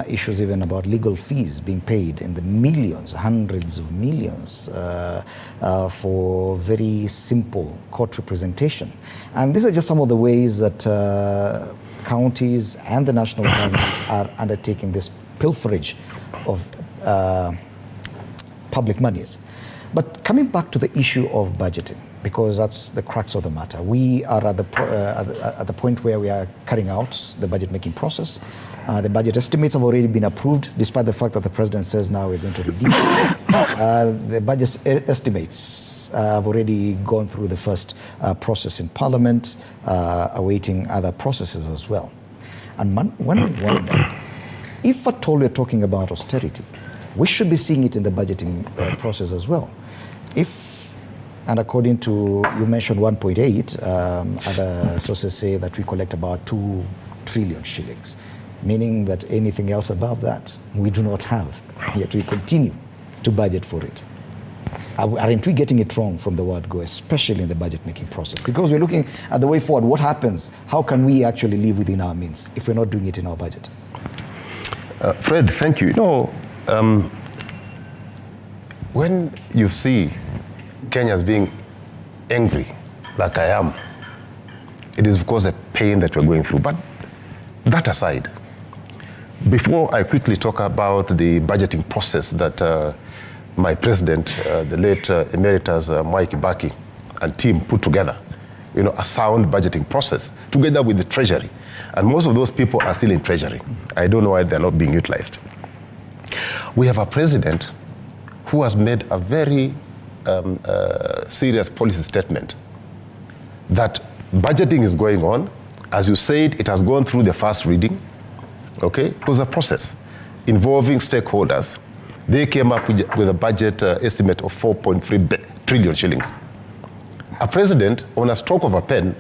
issues even about legal fees being paid in the millions, hundreds of millions for very simple court representation. And these are just some of the ways that counties and the national government are undertaking this pilferage of public monies. But coming back to the issue of budgeting, because that's the crux of the matter. We are at the point where we are carrying out the budget making process. The budget estimates have already been approved, despite the fact that the president says now we're going to reduce. The budget estimates have already gone through the first process in Parliament, awaiting other processes as well. And one wonder, if at all we're talking about austerity, we should be seeing it in the budgeting process as well. And according to, you mentioned 1.8, other sources say that we collect about 2 trillion shillings, meaning that anything else above that, we do not have, yet we continue to budget for it. Aren't we getting it wrong from the word go, especially in the budget-making process? Because we're looking at the way forward, what happens? How can we actually live within our means if we're not doing it in our budget? Fred, thank you. You know, when you see Kenyans being angry, like I am, it is because of the pain that we're going through. But that aside, before I quickly talk about the budgeting process that my president, the late Emeritus Mwai Kibaki and team put together, you know, a sound budgeting process, together with the Treasury. And most of those people are still in Treasury. I don't know why they're not being utilized. We have a president who has made a very serious policy statement that budgeting is going on. As you said, it has gone through the first reading. Okay, it was a process involving stakeholders. They came up with a budget estimate of 4.3 trillion shillings. A president, on a stroke of a pen,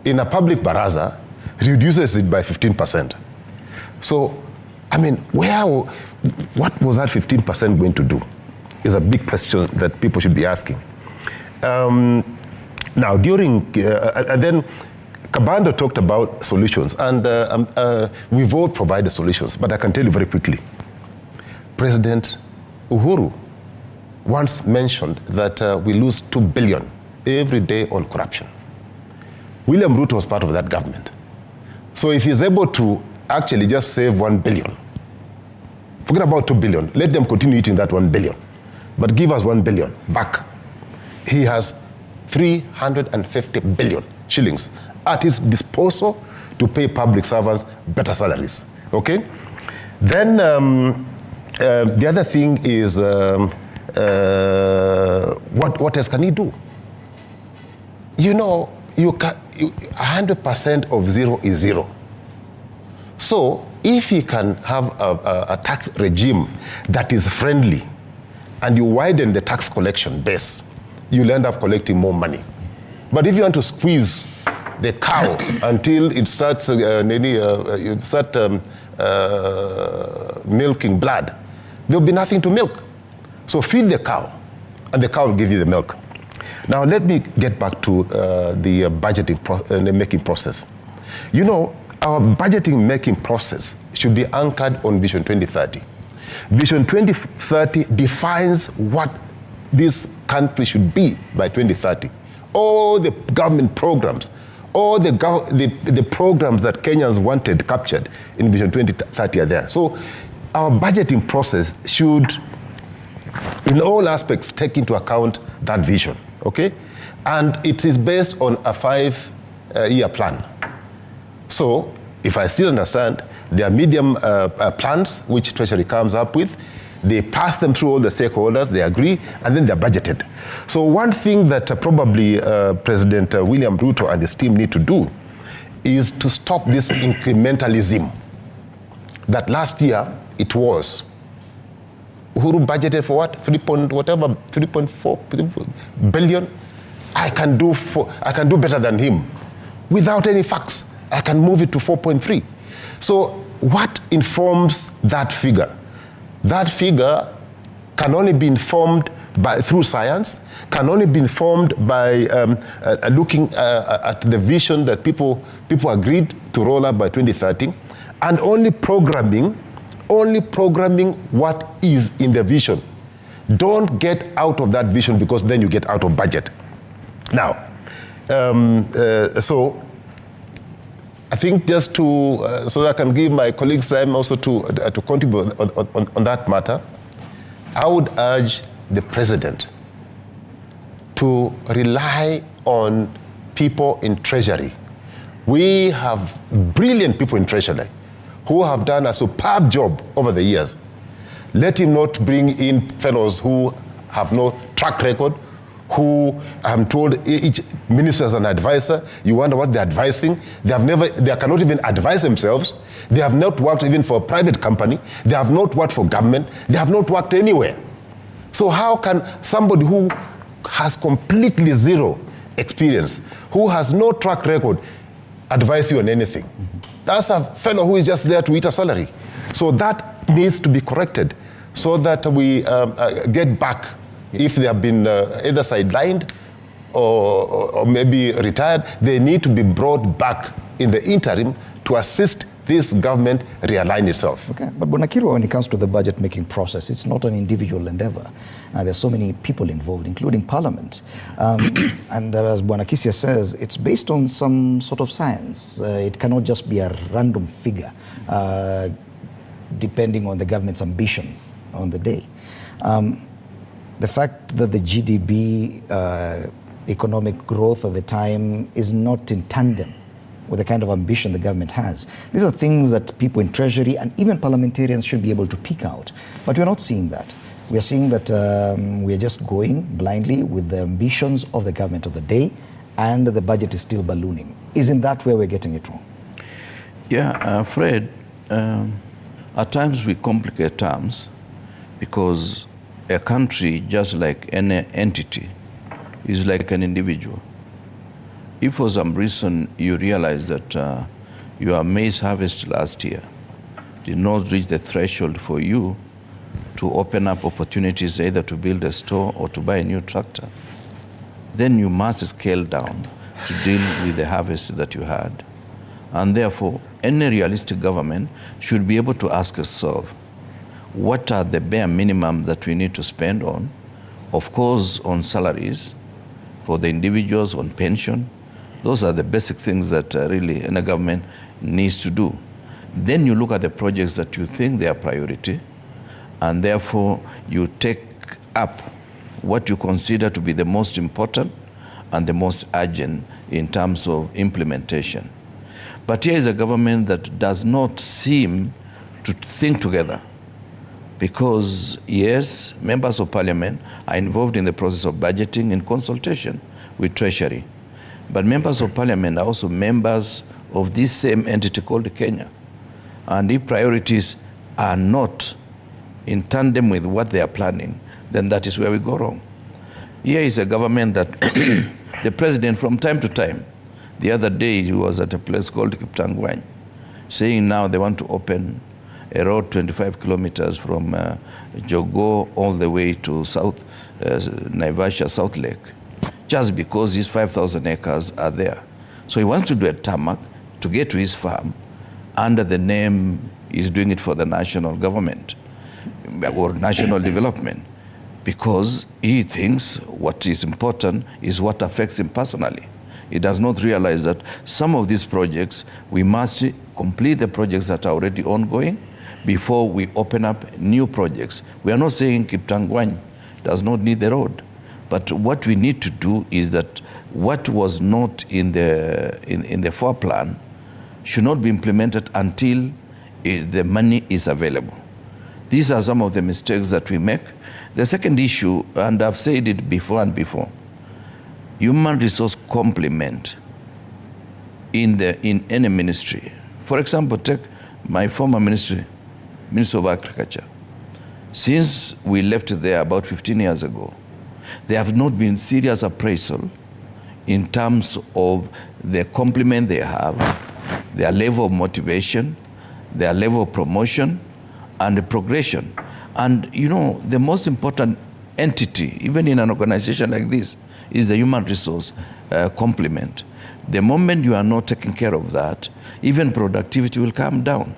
in a public baraza, reduces it by 15%. So, I mean, what was that 15% going to do? Is a big question that people should be asking. Now, and then Kabando talked about solutions, and we've all provided solutions, but I can tell you very quickly. President Uhuru once mentioned that we lose 2 billion every day on corruption. William Ruto was part of that government. So if he's able to actually just save 1 billion, forget about 2 billion, let them continue eating that 1 billion, but give us 1 billion back. He has 350 billion shillings at his disposal to pay public servants better salaries, okay? Then the other thing is, what else can he do? You know, 100% of zero is zero. So if you can have a tax regime that is friendly and you widen the tax collection base, you'll end up collecting more money. But if you want to squeeze the cow until it starts, milking blood, there'll be nothing to milk. So feed the cow, and the cow will give you the milk. Now let me get back to the budgeting making process. You know, our budgeting making process should be anchored on Vision 2030. Vision 2030 defines what this country should be by 2030. All the government programs, all the programs that Kenyans wanted captured in Vision 2030 are there. So our budgeting process should, in all aspects, take into account that vision, okay? And it is based on a 5-year plan. So, if I still understand, there are medium plans which Treasury comes up with. They pass them through all the stakeholders, they agree, and then they're budgeted. So one thing that probably President William Ruto and his team need to do is to stop this incrementalism that last year it was. Uhuru budgeted for what? 3.4 billion. I can do better than him without any facts. I can move it to 4.3. So what informs that figure? That figure can only be informed through science, can only be informed by looking at the vision that people agreed to roll out by 2030, and only programming what is in the vision. Don't get out of that vision, because then you get out of budget. Now, so I think just to, so that I can give my colleagues time also to contribute on that matter, I would urge the president to rely on people in Treasury. We have brilliant people in Treasury who have done a superb job over the years. Let him not bring in fellows who have no track record, who I'm told each minister is an advisor. You wonder what they're advising. They cannot even advise themselves. They have not worked even for a private company. They have not worked for government. They have not worked anywhere. So how can somebody who has completely zero experience, who has no track record, advise you on anything? That's a fellow who is just there to eat a salary. So that needs to be corrected so that we get back. If they have been either sidelined or maybe retired, they need to be brought back in the interim to assist this government realign itself. Okay, but Bonakirwa, when it comes to the budget making process, it's not an individual endeavor. There's so many people involved, including Parliament. And as Bonakisia says, it's based on some sort of science. It cannot just be a random figure, depending on the government's ambition on the day. The fact that the GDP economic growth of the time is not in tandem with the kind of ambition the government has. These are things that people in Treasury and even parliamentarians should be able to pick out. But we're not seeing that. We're seeing that we're just going blindly with the ambitions of the government of the day, and the budget is still ballooning. Isn't that where we're getting it wrong? Yeah, Fred, at times we complicate terms because a country, just like any entity, is like an individual. If for some reason you realize that your maize harvest last year did not reach the threshold for you to open up opportunities either to build a store or to buy a new tractor, then you must scale down to deal with the harvest that you had. And therefore, any realistic government should be able to ask itself, what are the bare minimum that we need to spend on? Of course, on salaries for the individuals, on pension. Those are the basic things that really any government needs to do. Then you look at the projects that you think they are priority, and therefore you take up what you consider to be the most important and the most urgent in terms of implementation. But here is a government that does not seem to think together. Because, yes, members of parliament are involved in the process of budgeting in consultation with Treasury. But members of parliament are also members of this same entity called Kenya. And if priorities are not in tandem with what they are planning, then that is where we go wrong. Here is a government that the president from time to time, the other day he was at a place called Kiptangwany, saying now they want to open a road 25 kilometers from Jogo all the way to South Naivasha, South Lake, just because his 5,000 acres are there. So he wants to do a tarmac to get to his farm under the name he's doing it for the national government or national development, because he thinks what is important is what affects him personally. He does not realize that some of these projects, we must complete the projects that are already ongoing before we open up new projects. We are not saying Kiptangwany does not need the road, but what we need to do is that what was not in the foreplan should not be implemented until the money is available. These are some of the mistakes that we make. The second issue, and I've said it before and before, human resource complement in any ministry. For example, take my former ministry, Minister of Agriculture. Since we left there about 15 years ago, there have not been serious appraisal in terms of the complement they have, their level of motivation, their level of promotion, and the progression. And you know, the most important entity, even in an organization like this, is the human resource complement. The moment you are not taking care of that, even productivity will come down.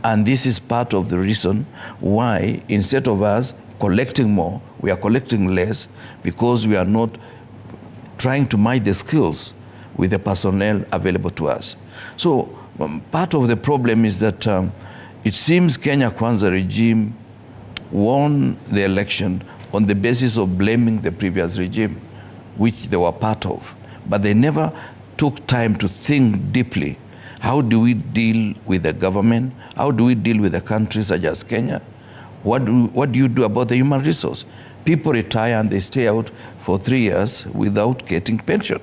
And this is part of the reason why, instead of us collecting more, we are collecting less, because we are not trying to match the skills with the personnel available to us. So part of the problem is that it seems Kenya Kwanza regime won the election on the basis of blaming the previous regime, which they were part of. But they never took time to think deeply How do we deal with the government? How do we deal with a country such as Kenya? What do you do about the human resource? People retire and they stay out for 3 years without getting pension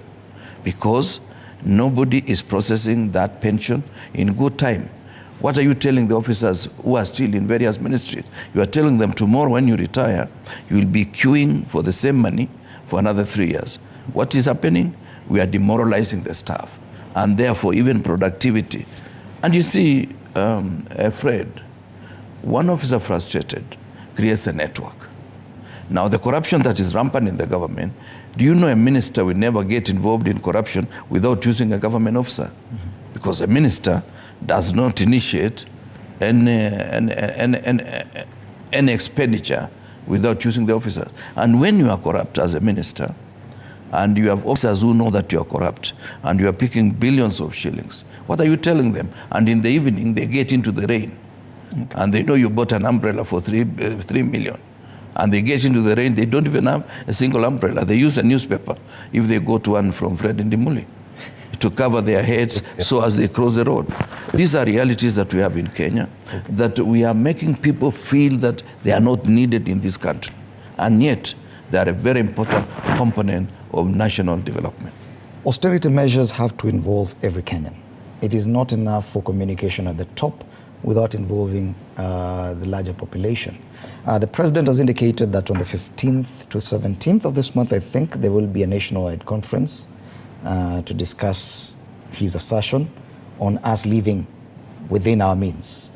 because nobody is processing that pension in good time. What are you telling the officers who are still in various ministries? You are telling them tomorrow when you retire, you will be queuing for the same money for another 3 years. What is happening? We are demoralizing the staff and therefore even productivity. And you see, Fred, one officer frustrated creates a network. Now the corruption that is rampant in the government, do you know a minister will never get involved in corruption without using a government officer? Because a minister does not initiate any expenditure without using the officers. And when you are corrupt as a minister, and you have officers who know that you are corrupt, and you are picking billions of shillings, what are you telling them? And in the evening, they get into the rain. Okay. And they know you bought an umbrella for 3 million. And they get into the rain, they don't even have a single umbrella. They use a newspaper, if they go to one from Fred and Dimuli, to cover their heads so as they cross the road. These are realities that we have in Kenya, that we are making people feel that they are not needed in this country. And yet, they are a very important component of national development. Austerity measures have to involve every Kenyan. It is not enough for communication at the top without involving the larger population. The president has indicated that on the 15th to 17th of this month, I think, there will be a nationwide conference to discuss his assertion on us living within our means.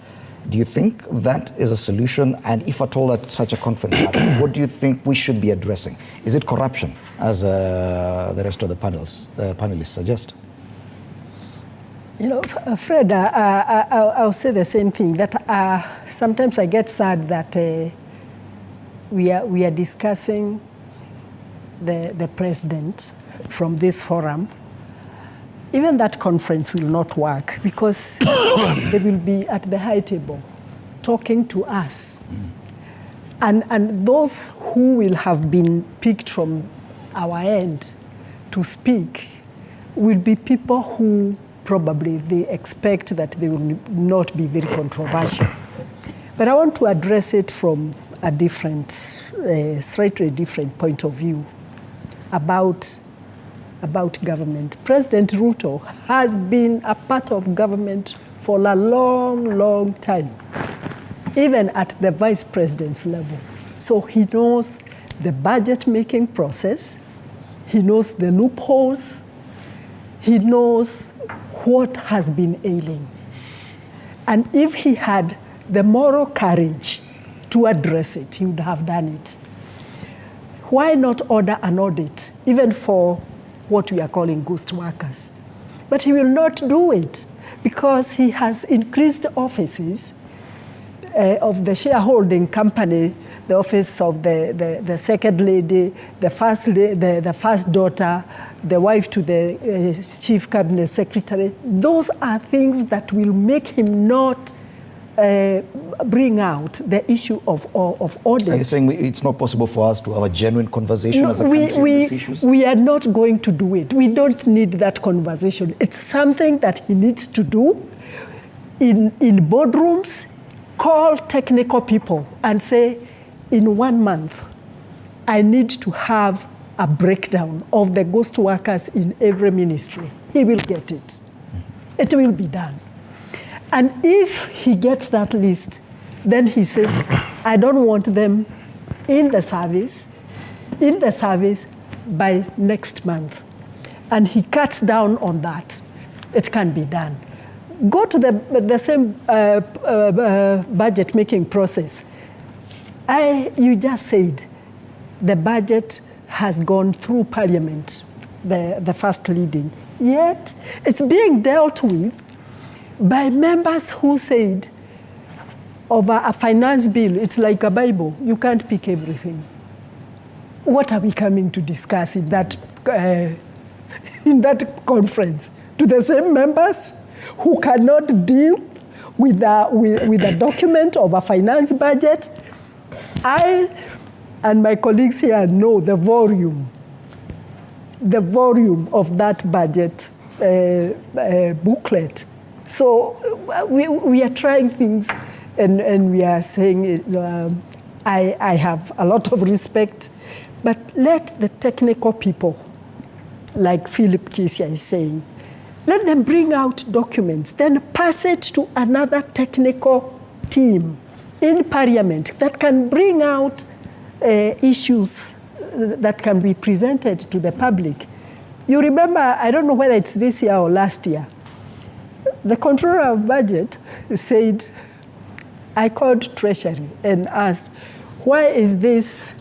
Do you think that is a solution? And if at all that such a conference happens, what do you think we should be addressing? Is it corruption, as the rest of the panelists suggest? You know, Fred, I'll say the same thing, that sometimes I get sad that we are discussing the president from this forum. Even that conference will not work because they will be at the high table talking to us. And those who will have been picked from our end to speak will be people who probably they expect that they will not be very controversial. But I want to address it from a different, slightly different point of view about government. President Ruto has been a part of government for a long, long time, even at the vice president's level. So he knows the budget-making process, he knows the loopholes, he knows what has been ailing. And if he had the moral courage to address it, he would have done it. Why not order an audit, even for what we are calling ghost workers? But he will not do it because he has increased offices of the shareholding company, the office of the second lady, the first daughter, the wife to the chief cabinet secretary. Those are things that will make him not bring out the issue of audit. Are you saying it's not possible for us to have a genuine conversation as a country on these issues? We are not going to do it. We don't need that conversation. It's something that he needs to do in boardrooms. Call technical people and say, in 1 month, I need to have a breakdown of the ghost workers in every ministry. He will get it. It will be done. And if he gets that list, then he says, I don't want them in the service by next month. And he cuts down on that. It can be done. Go to the same budget-making process. You just said the budget has gone through Parliament, the first reading. Yet it's being dealt with by members who said over a finance bill, it's like a Bible. You can't pick everything. What are we coming to discuss in that conference? To the same members who cannot deal with a document of a finance budget? I and my colleagues here know the volume of that budget booklet So we are trying things, and we are saying, I have a lot of respect, but let the technical people, like Philip Kisia is saying, let them bring out documents, then pass it to another technical team in Parliament that can bring out issues that can be presented to the public. You remember, I don't know whether it's this year or last year, the Controller of Budget said, I called Treasury and asked, why is this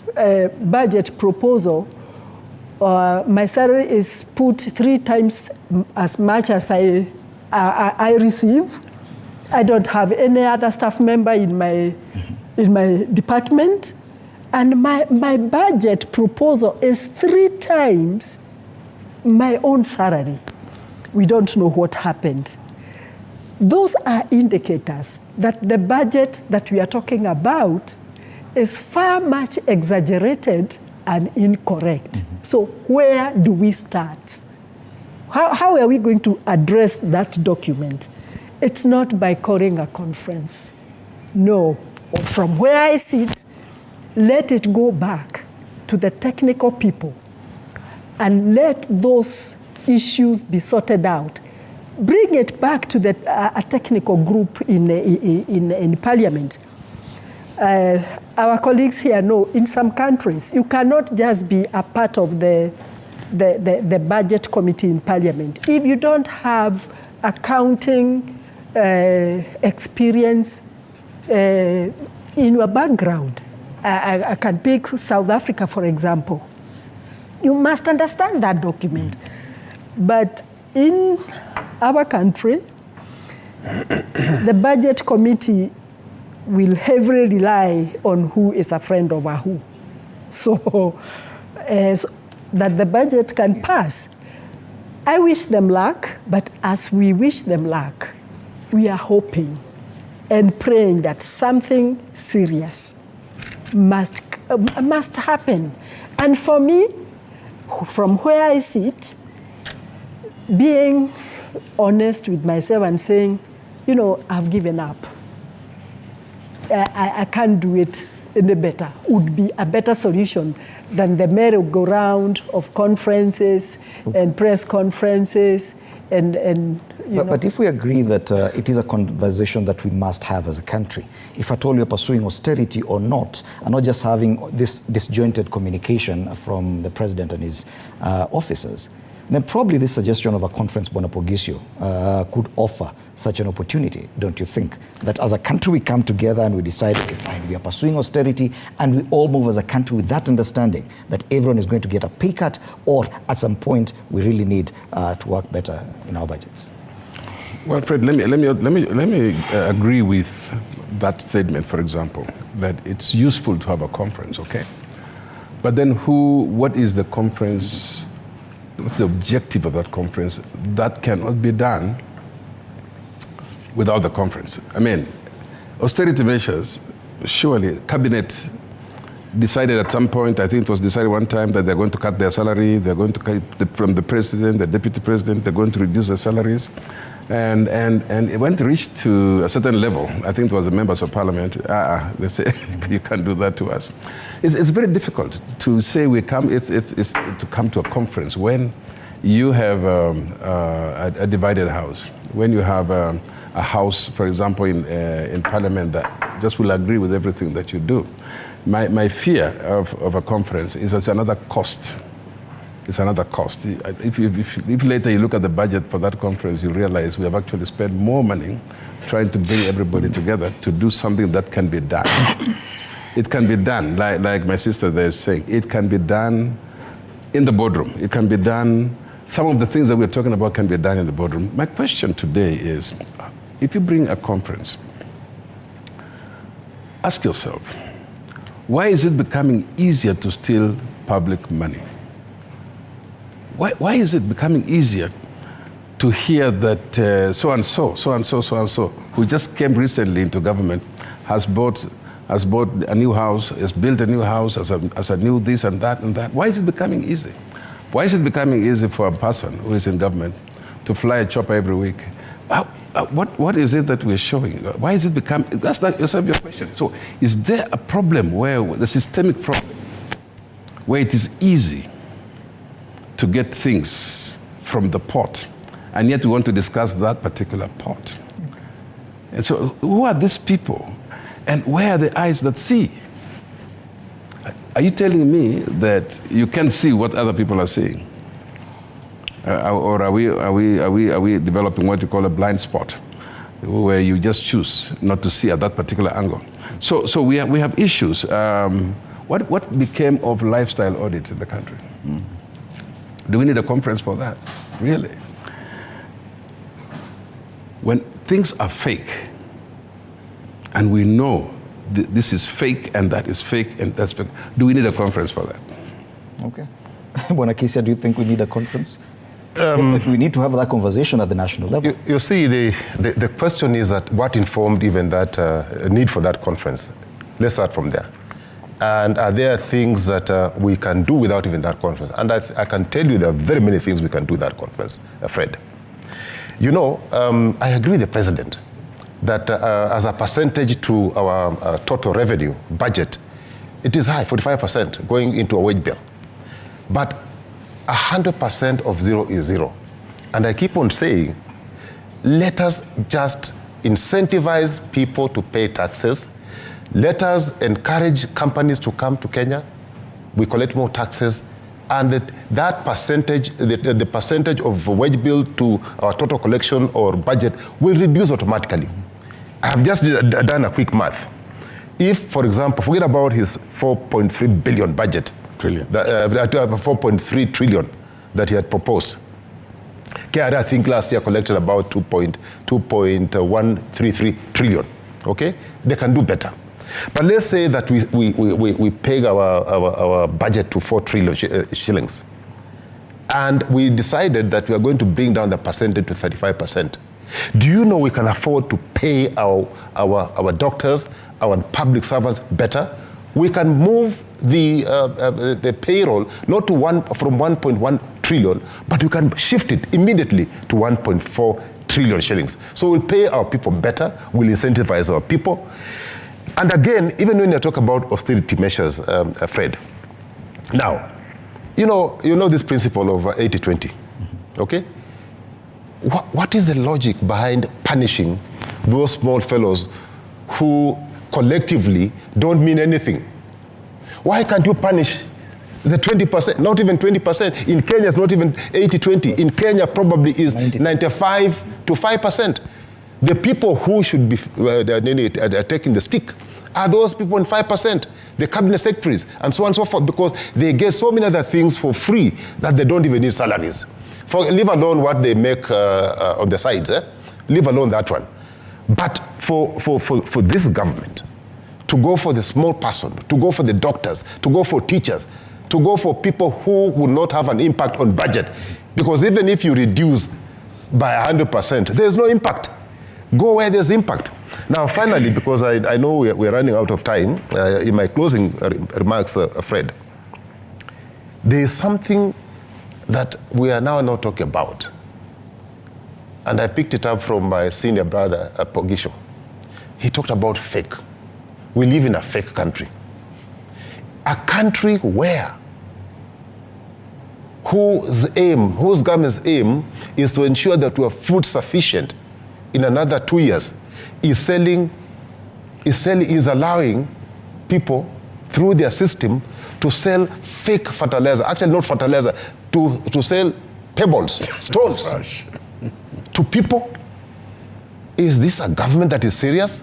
budget proposal, my salary is put 3 times as much as I receive. I don't have any other staff member in my department. And my budget proposal is 3 times my own salary. We don't know what happened. Those are indicators that the budget that we are talking about is far much exaggerated and incorrect. So where do we start? How are we going to address that document? It's not by calling a conference. No. From where I sit, let it go back to the technical people and let those issues be sorted out. Bring it back to a technical group in Parliament. Our colleagues here know in some countries, you cannot just be a part of the budget committee in Parliament if you don't have accounting experience in your background. I can pick South Africa, for example. You must understand that document. But in our country, the budget committee will heavily rely on who is a friend of a who. So that the budget can pass. I wish them luck, but as we wish them luck, we are hoping and praying that something serious must happen. And for me, from where I sit, being honest with myself and saying, you know, I've given up. I can't do it any better. Would be a better solution than the merry-go-round of conferences and press conferences But if we agree that it is a conversation that we must have as a country, if at all you're pursuing austerity or not, and not just having this disjointed communication from the president and his officers, then probably this suggestion of a conference Bonapogisio could offer such an opportunity, don't you think? That as a country we come together and we decide, okay, fine, we are pursuing austerity, and we all move as a country with that understanding that everyone is going to get a pay cut, or at some point we really need to work better in our budgets. Well, Fred, let me agree with that statement, for example, that it's useful to have a conference, okay? But then what is the conference? What's the objective of that conference? That cannot be done without the conference. I mean, austerity measures, surely, cabinet decided at some point, I think it was decided one time, that they're going to cut their salary, they're going to cut from the president, the deputy president, they're going to reduce their salaries. And when it reached to a certain level, I think it was the members of parliament, they say, you can't do that to us. It's very difficult to say it's to come to a conference when you have a divided house, when you have a house, for example, in parliament that just will agree with everything that you do. My fear of a conference is it's another cost. It's another cost. If later you look at the budget for that conference, you realize we have actually spent more money trying to bring everybody together to do something that can be done. It can be done, like my sister there is saying, it can be done in the boardroom. It can be done, some of the things that we're talking about can be done in the boardroom. My question today is, if you bring a conference, ask yourself, why is it becoming easier to steal public money? Why is it becoming easier to hear that so-and-so, who just came recently into government, has bought a new house, has built a new house, as a new this and that and that? Why is it becoming easy? Why is it becoming easy for a person who is in government to fly a chopper every week? what is it that we're showing? Why is it become? That's not your question. So, is there a problem where the systemic problem, where it is easy to get things from the port, and yet we want to discuss that particular port? And so, who are these people, and where are the eyes that see? Are you telling me that you can't see what other people are seeing? Or are we developing what you call a blind spot, where you just choose not to see at that particular angle? So we have issues. What became of lifestyle audit in the country? Do we need a conference for that? Really? When things are fake, and we know this is fake and that is fake and that's fake, do we need a conference for that? Okay. Bwana Kisia, do you think we need a conference? We need to have that conversation at the national level. You see, the question is that what informed even that need for that conference? Let's start from there. And are there things that we can do without even that conference? And I can tell you there are very many things we can do that conference, Fred. You know, I agree with the president that as a percentage to our total revenue budget, it is high, 45% going into a wage bill. But 100% of zero is zero. And I keep on saying, let us just incentivize people to pay taxes. Let us encourage companies to come to Kenya. We collect more taxes. And that percentage, the percentage of wage bill to our total collection or budget will reduce automatically. I have just done a quick math. If, for example, forget about his 4.3 billion budget, 4.3 trillion that he had proposed. KRA, I think last year collected about 2.133 trillion. Okay, they can do better. But let's say that we peg our budget to 4 trillion shillings, and we decided that we are going to bring down the percentage to 35%. Do you know we can afford to pay our doctors, our public servants better? We can move the payroll not to from 1.1 trillion, but we can shift it immediately to 1.4 trillion shillings. So we'll pay our people better, we'll incentivize our people. And again, even when you talk about austerity measures, Fred, now, you know this principle of 80-20, okay? What is the logic behind punishing those small fellows who collectively don't mean anything? Why can't you punish the 20%, not even 20%? In Kenya, it's not even 80-20. In Kenya, probably is 95 to 5%. The people who should be taking the stick are those people in 5%, the cabinet secretaries, and so on and so forth, because they get so many other things for free that they don't even need salaries. Leave alone what they make on the sides, leave alone that one. But for this government to go for the small person, to go for the doctors, to go for teachers, to go for people who will not have an impact on budget, because even if you reduce by 100%, there's no impact. Go where there's impact. Now, finally, because I know we're running out of time, in my closing remarks, Fred, there is something that we are now not talking about. And I picked it up from my senior brother, Pogisho. He talked about fake. We live in a fake country. A country whose government's aim is to ensure that we are food sufficient in another 2 years, is allowing people through their system to sell fake fertilizer, actually not fertilizer, to sell pebbles, stones to people. Is this a government that is serious?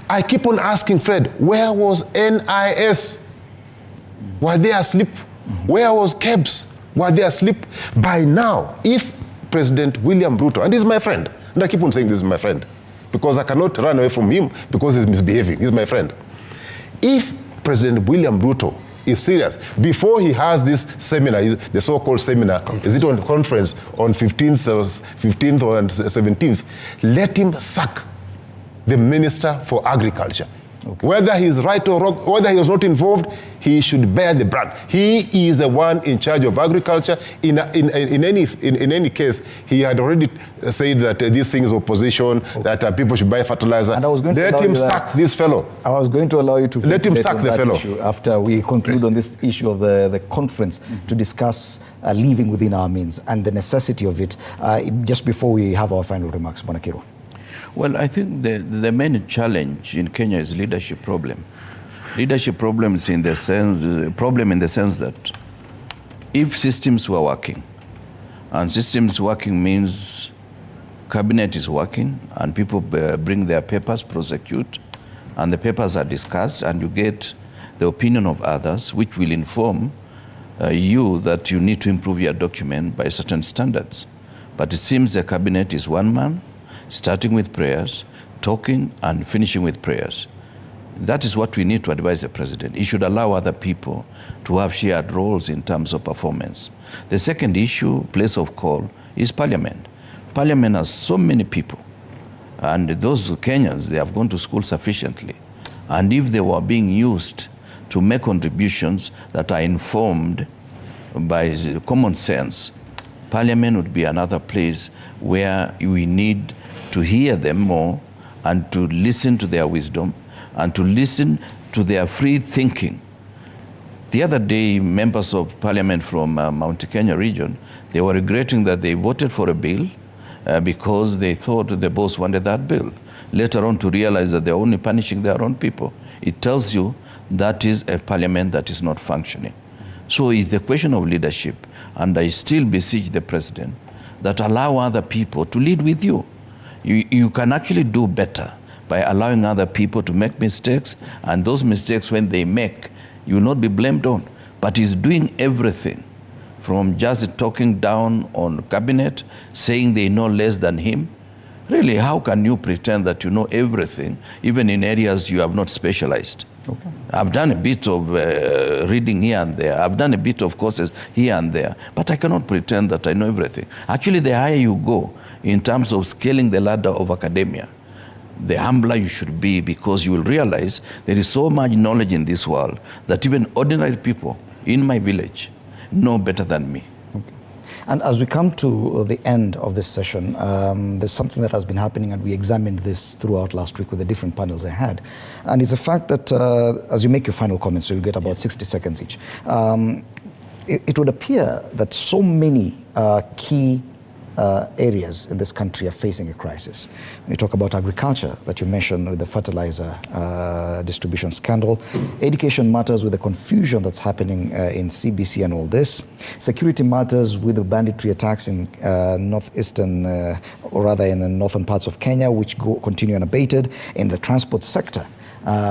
I keep on asking Fred, where was NIS? Were they asleep? Where was KEBS? Were they asleep? By now, if President William Ruto, and he's my friend, and I keep on saying this is my friend, because I cannot run away from him because he's misbehaving, he's my friend. If President William Ruto is serious, before he has this seminar, the so-called seminar, is it on conference on 15th or 17th, let him sack the Minister for Agriculture Okay. Whether he's right or wrong, whether he was not involved, he should bear the brunt. He is the one in charge of agriculture. In any case, he had already said that this thing is opposition, that people should buy fertilizer. And I was going to let him sack this fellow. I was going to allow you to let him sack the fellow after we conclude on this issue of the conference to discuss living within our means and the necessity of it. Just before we have our final remarks, Bonakiro. Well, I think the main challenge in Kenya is leadership problem. Leadership problems in the sense that if systems were working, and systems working means cabinet is working and people bring their papers, prosecute, and the papers are discussed and you get the opinion of others which will inform you that you need to improve your document by certain standards. But it seems the cabinet is one man, starting with prayers, talking and finishing with prayers. That is what we need to advise the president. He should allow other people to have shared roles in terms of performance. The second issue, place of call, is parliament. Parliament has so many people, and those Kenyans, they have gone to school sufficiently. And if they were being used to make contributions that are informed by common sense, parliament would be another place where we need to hear them more and to listen to their wisdom and to listen to their free thinking. The other day, members of parliament from Mount Kenya region, they were regretting that they voted for a bill because they thought the boss wanted that bill. Later on to realize that they're only punishing their own people. It tells you that is a parliament that is not functioning. So it's the question of leadership, and I still beseech the president that allow other people to lead with you. You can actually do better by allowing other people to make mistakes, and those mistakes when they make, you will not be blamed on. But he's doing everything from just talking down on cabinet, saying they know less than him. Really, how can you pretend that you know everything, even in areas you have not specialized? Okay. I've done a bit of reading here and there. I've done a bit of courses here and there, but I cannot pretend that I know everything. Actually, the higher you go in terms of scaling the ladder of academia, the humbler you should be, because you will realize there is so much knowledge in this world that even ordinary people in my village know better than me. And as we come to the end of this session, there's something that has been happening, and we examined this throughout last week with the different panels I had. And it's the fact that as you make your final comments, you'll get about 60 seconds each. It would appear that so many key areas in this country are facing a crisis. When you talk about agriculture, that you mentioned with the fertilizer distribution scandal, education matters with the confusion that's happening in CBC and all this, security matters with the banditry attacks in northeastern, or rather in the northern parts of Kenya, which continue unabated, in the transport sector,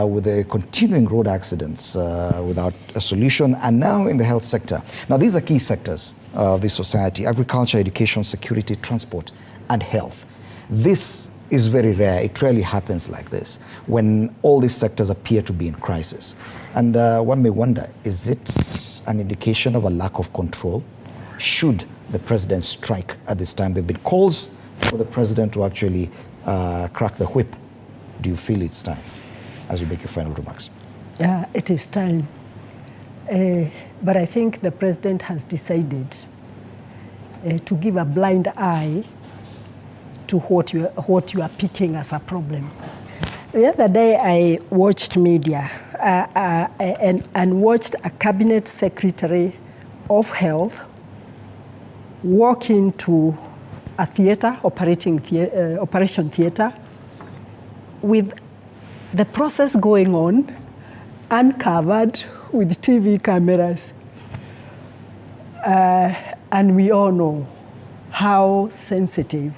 with the continuing road accidents without a solution, and now in the health sector. Now, these are key sectors of this society: agriculture, education, security, transport, and health. This is very rare. It rarely happens like this, when all these sectors appear to be in crisis. And one may wonder, is it an indication of a lack of control? Should the president strike at this time? There have been calls for the president to actually crack the whip. Do you feel it's time? As you make your final remarks. It is time. But I think the president has decided to give a blind eye to what you are picking as a problem. The other day I watched media and watched a cabinet secretary of health walk into a theater, operation theater, with the process going on, uncovered with TV cameras. And we all know how sensitive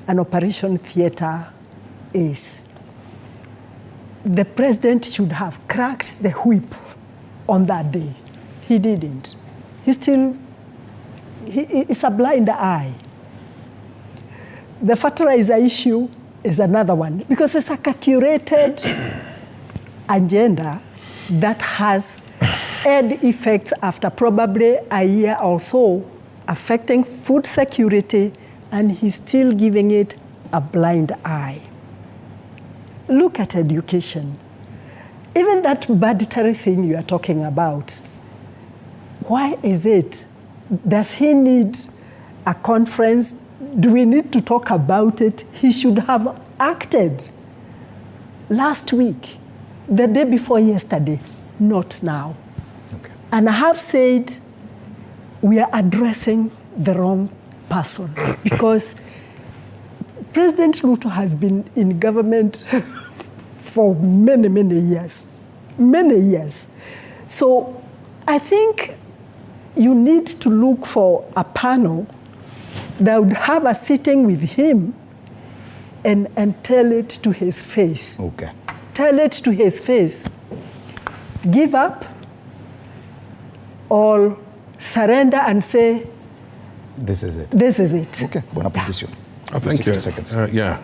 an operation theater is. The president should have cracked the whip on that day. He didn't. It's a blind eye. The fertilizer issue is another one, because it's a calculated agenda that has had effects after probably a year or so, affecting food security, and he's still giving it a blind eye. Look at education. even that budgetary thing you are talking about, why is it? Does he need a conference? Do we need to talk about it? He should have acted last week, the day before yesterday, not now. Okay. And I have said we are addressing the wrong person because President Ruto has been in government for many, many years. Many years. So I think you need to look for a panel that would have a sitting with him and tell it to his face. Okay. Tell it to his face. Give up or surrender and say, this is it. This is it. Okay. Buona Patricio. Thank you. 60 seconds. Yeah.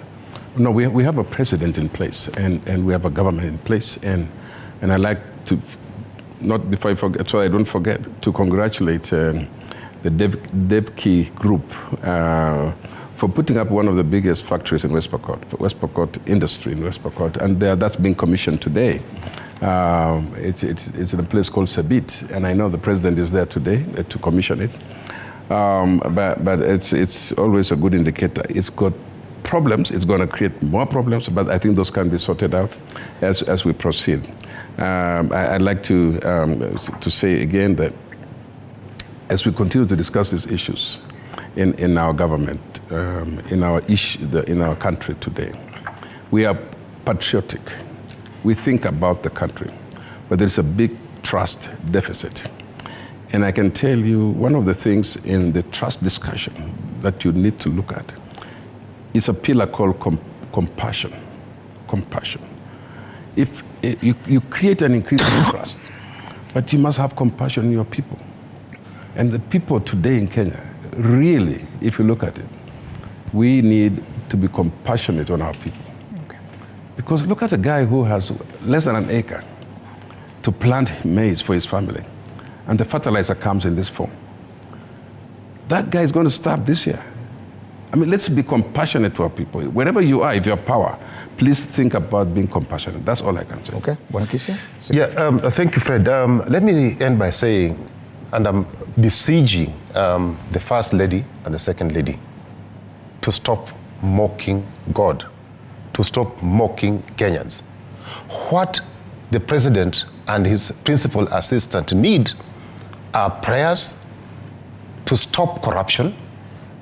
No, we have a president in place and we have a government in place. And I like to, not before I forget, so I don't forget, to congratulate the DevKey group for putting up one of the biggest factories in West Pokot industry in West Pokot. And that's being commissioned today. It's in a place called Sabit. And I know the president is there today to commission it. But it's always a good indicator. It's got problems, it's going to create more problems, but I think those can be sorted out as we proceed. I'd like to say again that as we continue to discuss these issues in our government, in our country today, we are patriotic. We think about the country, but there's a big trust deficit. And I can tell you one of the things in the trust discussion that you need to look at is a pillar called compassion. Compassion. If you create an increase in trust, but you must have compassion in your people. And the people today in Kenya, really, if you look at it, we need to be compassionate on our people. Okay. Because look at a guy who has less than an acre to plant maize for his family, and the fertilizer comes in this form. That guy is going to starve this year. I mean, let's be compassionate to our people. Wherever you are, if you have power, please think about being compassionate. That's all I can say. Okay, Bwanakisia? Yeah, thank you, Fred. Let me end by saying, and I'm beseeching the First Lady and the Second Lady to stop mocking God, to stop mocking Kenyans. What the President and his principal assistant need are prayers to stop corruption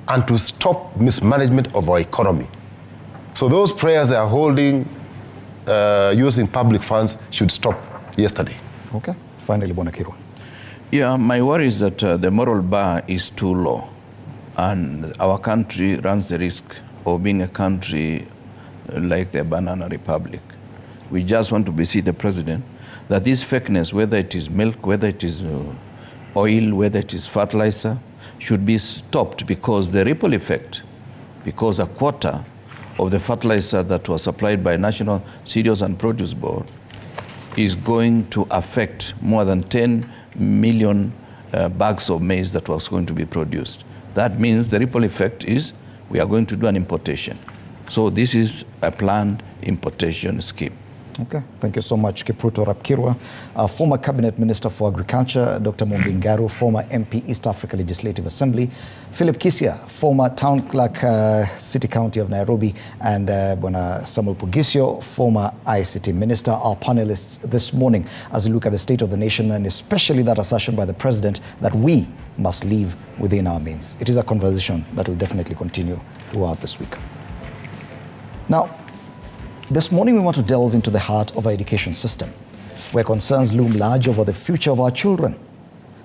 and to stop mismanagement of our economy. So those prayers they are holding using public funds should stop yesterday. Okay. Finally, Bwanakirwa. Yeah, my worry is that the moral bar is too low, and our country runs the risk of being a country like the Banana Republic. We just want to beseech the President that this fakeness, whether it is milk, whether it is oil, whether it is fertilizer, should be stopped, because the ripple effect, because a quarter of the fertilizer that was supplied by National Cereals and Produce Board is going to affect more than 10 million bags of maize that was going to be produced. That means the ripple effect is we are going to do an importation. So this is a planned importation scheme. Okay, thank you so much, Kipruto Rapkirwa. Former Cabinet Minister for Agriculture, Dr. Mumbingaru, former MP, East Africa Legislative Assembly, Philip Kisia, former Town Clerk, City County of Nairobi, and Bwana Samuel Pugisio, former ICT Minister, are panelists this morning as we look at the state of the nation, and especially that assertion by the President that we must live within our means. It is a conversation that will definitely continue throughout this week. Now, this morning we want to delve into the heart of our education system, where concerns loom large over the future of our children.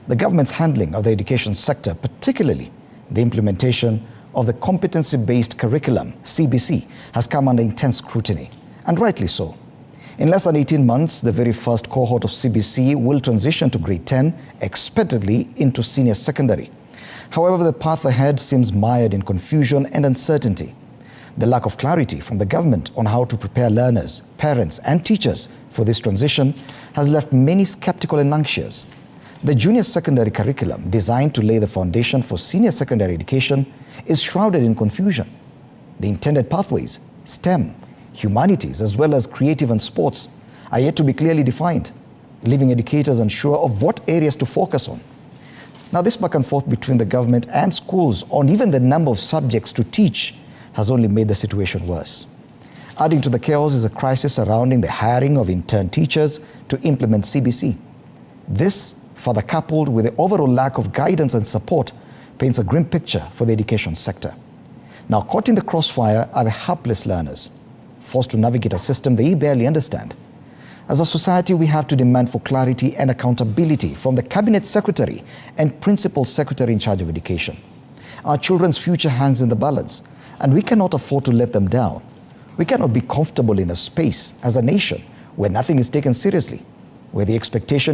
The government's handling of the education sector, particularly the implementation of the competency-based curriculum, CBC, has come under intense scrutiny, and rightly so. In less than 18 months, the very first cohort of CBC will transition to grade 10, expectedly into senior secondary. However, the path ahead seems mired in confusion and uncertainty. The lack of clarity from the government on how to prepare learners, parents, and teachers for this transition has left many skeptical and anxious. The junior secondary curriculum, designed to lay the foundation for senior secondary education, is shrouded in confusion. The intended pathways, STEM, humanities, as well as creative and sports, are yet to be clearly defined, leaving educators unsure of what areas to focus on. Now, this back and forth between the government and schools on even the number of subjects to teach has only made the situation worse. Adding to the chaos is a crisis surrounding the hiring of intern teachers to implement CBC. This, further coupled with the overall lack of guidance and support, paints a grim picture for the education sector. Now, caught in the crossfire are the helpless learners, forced to navigate a system they barely understand. As a society, we have to demand for clarity and accountability from the Cabinet Secretary and Principal Secretary in charge of education. Our children's future hangs in the balance, and we cannot afford to let them down. We cannot be comfortable in a space as a nation where nothing is taken seriously, where the expectation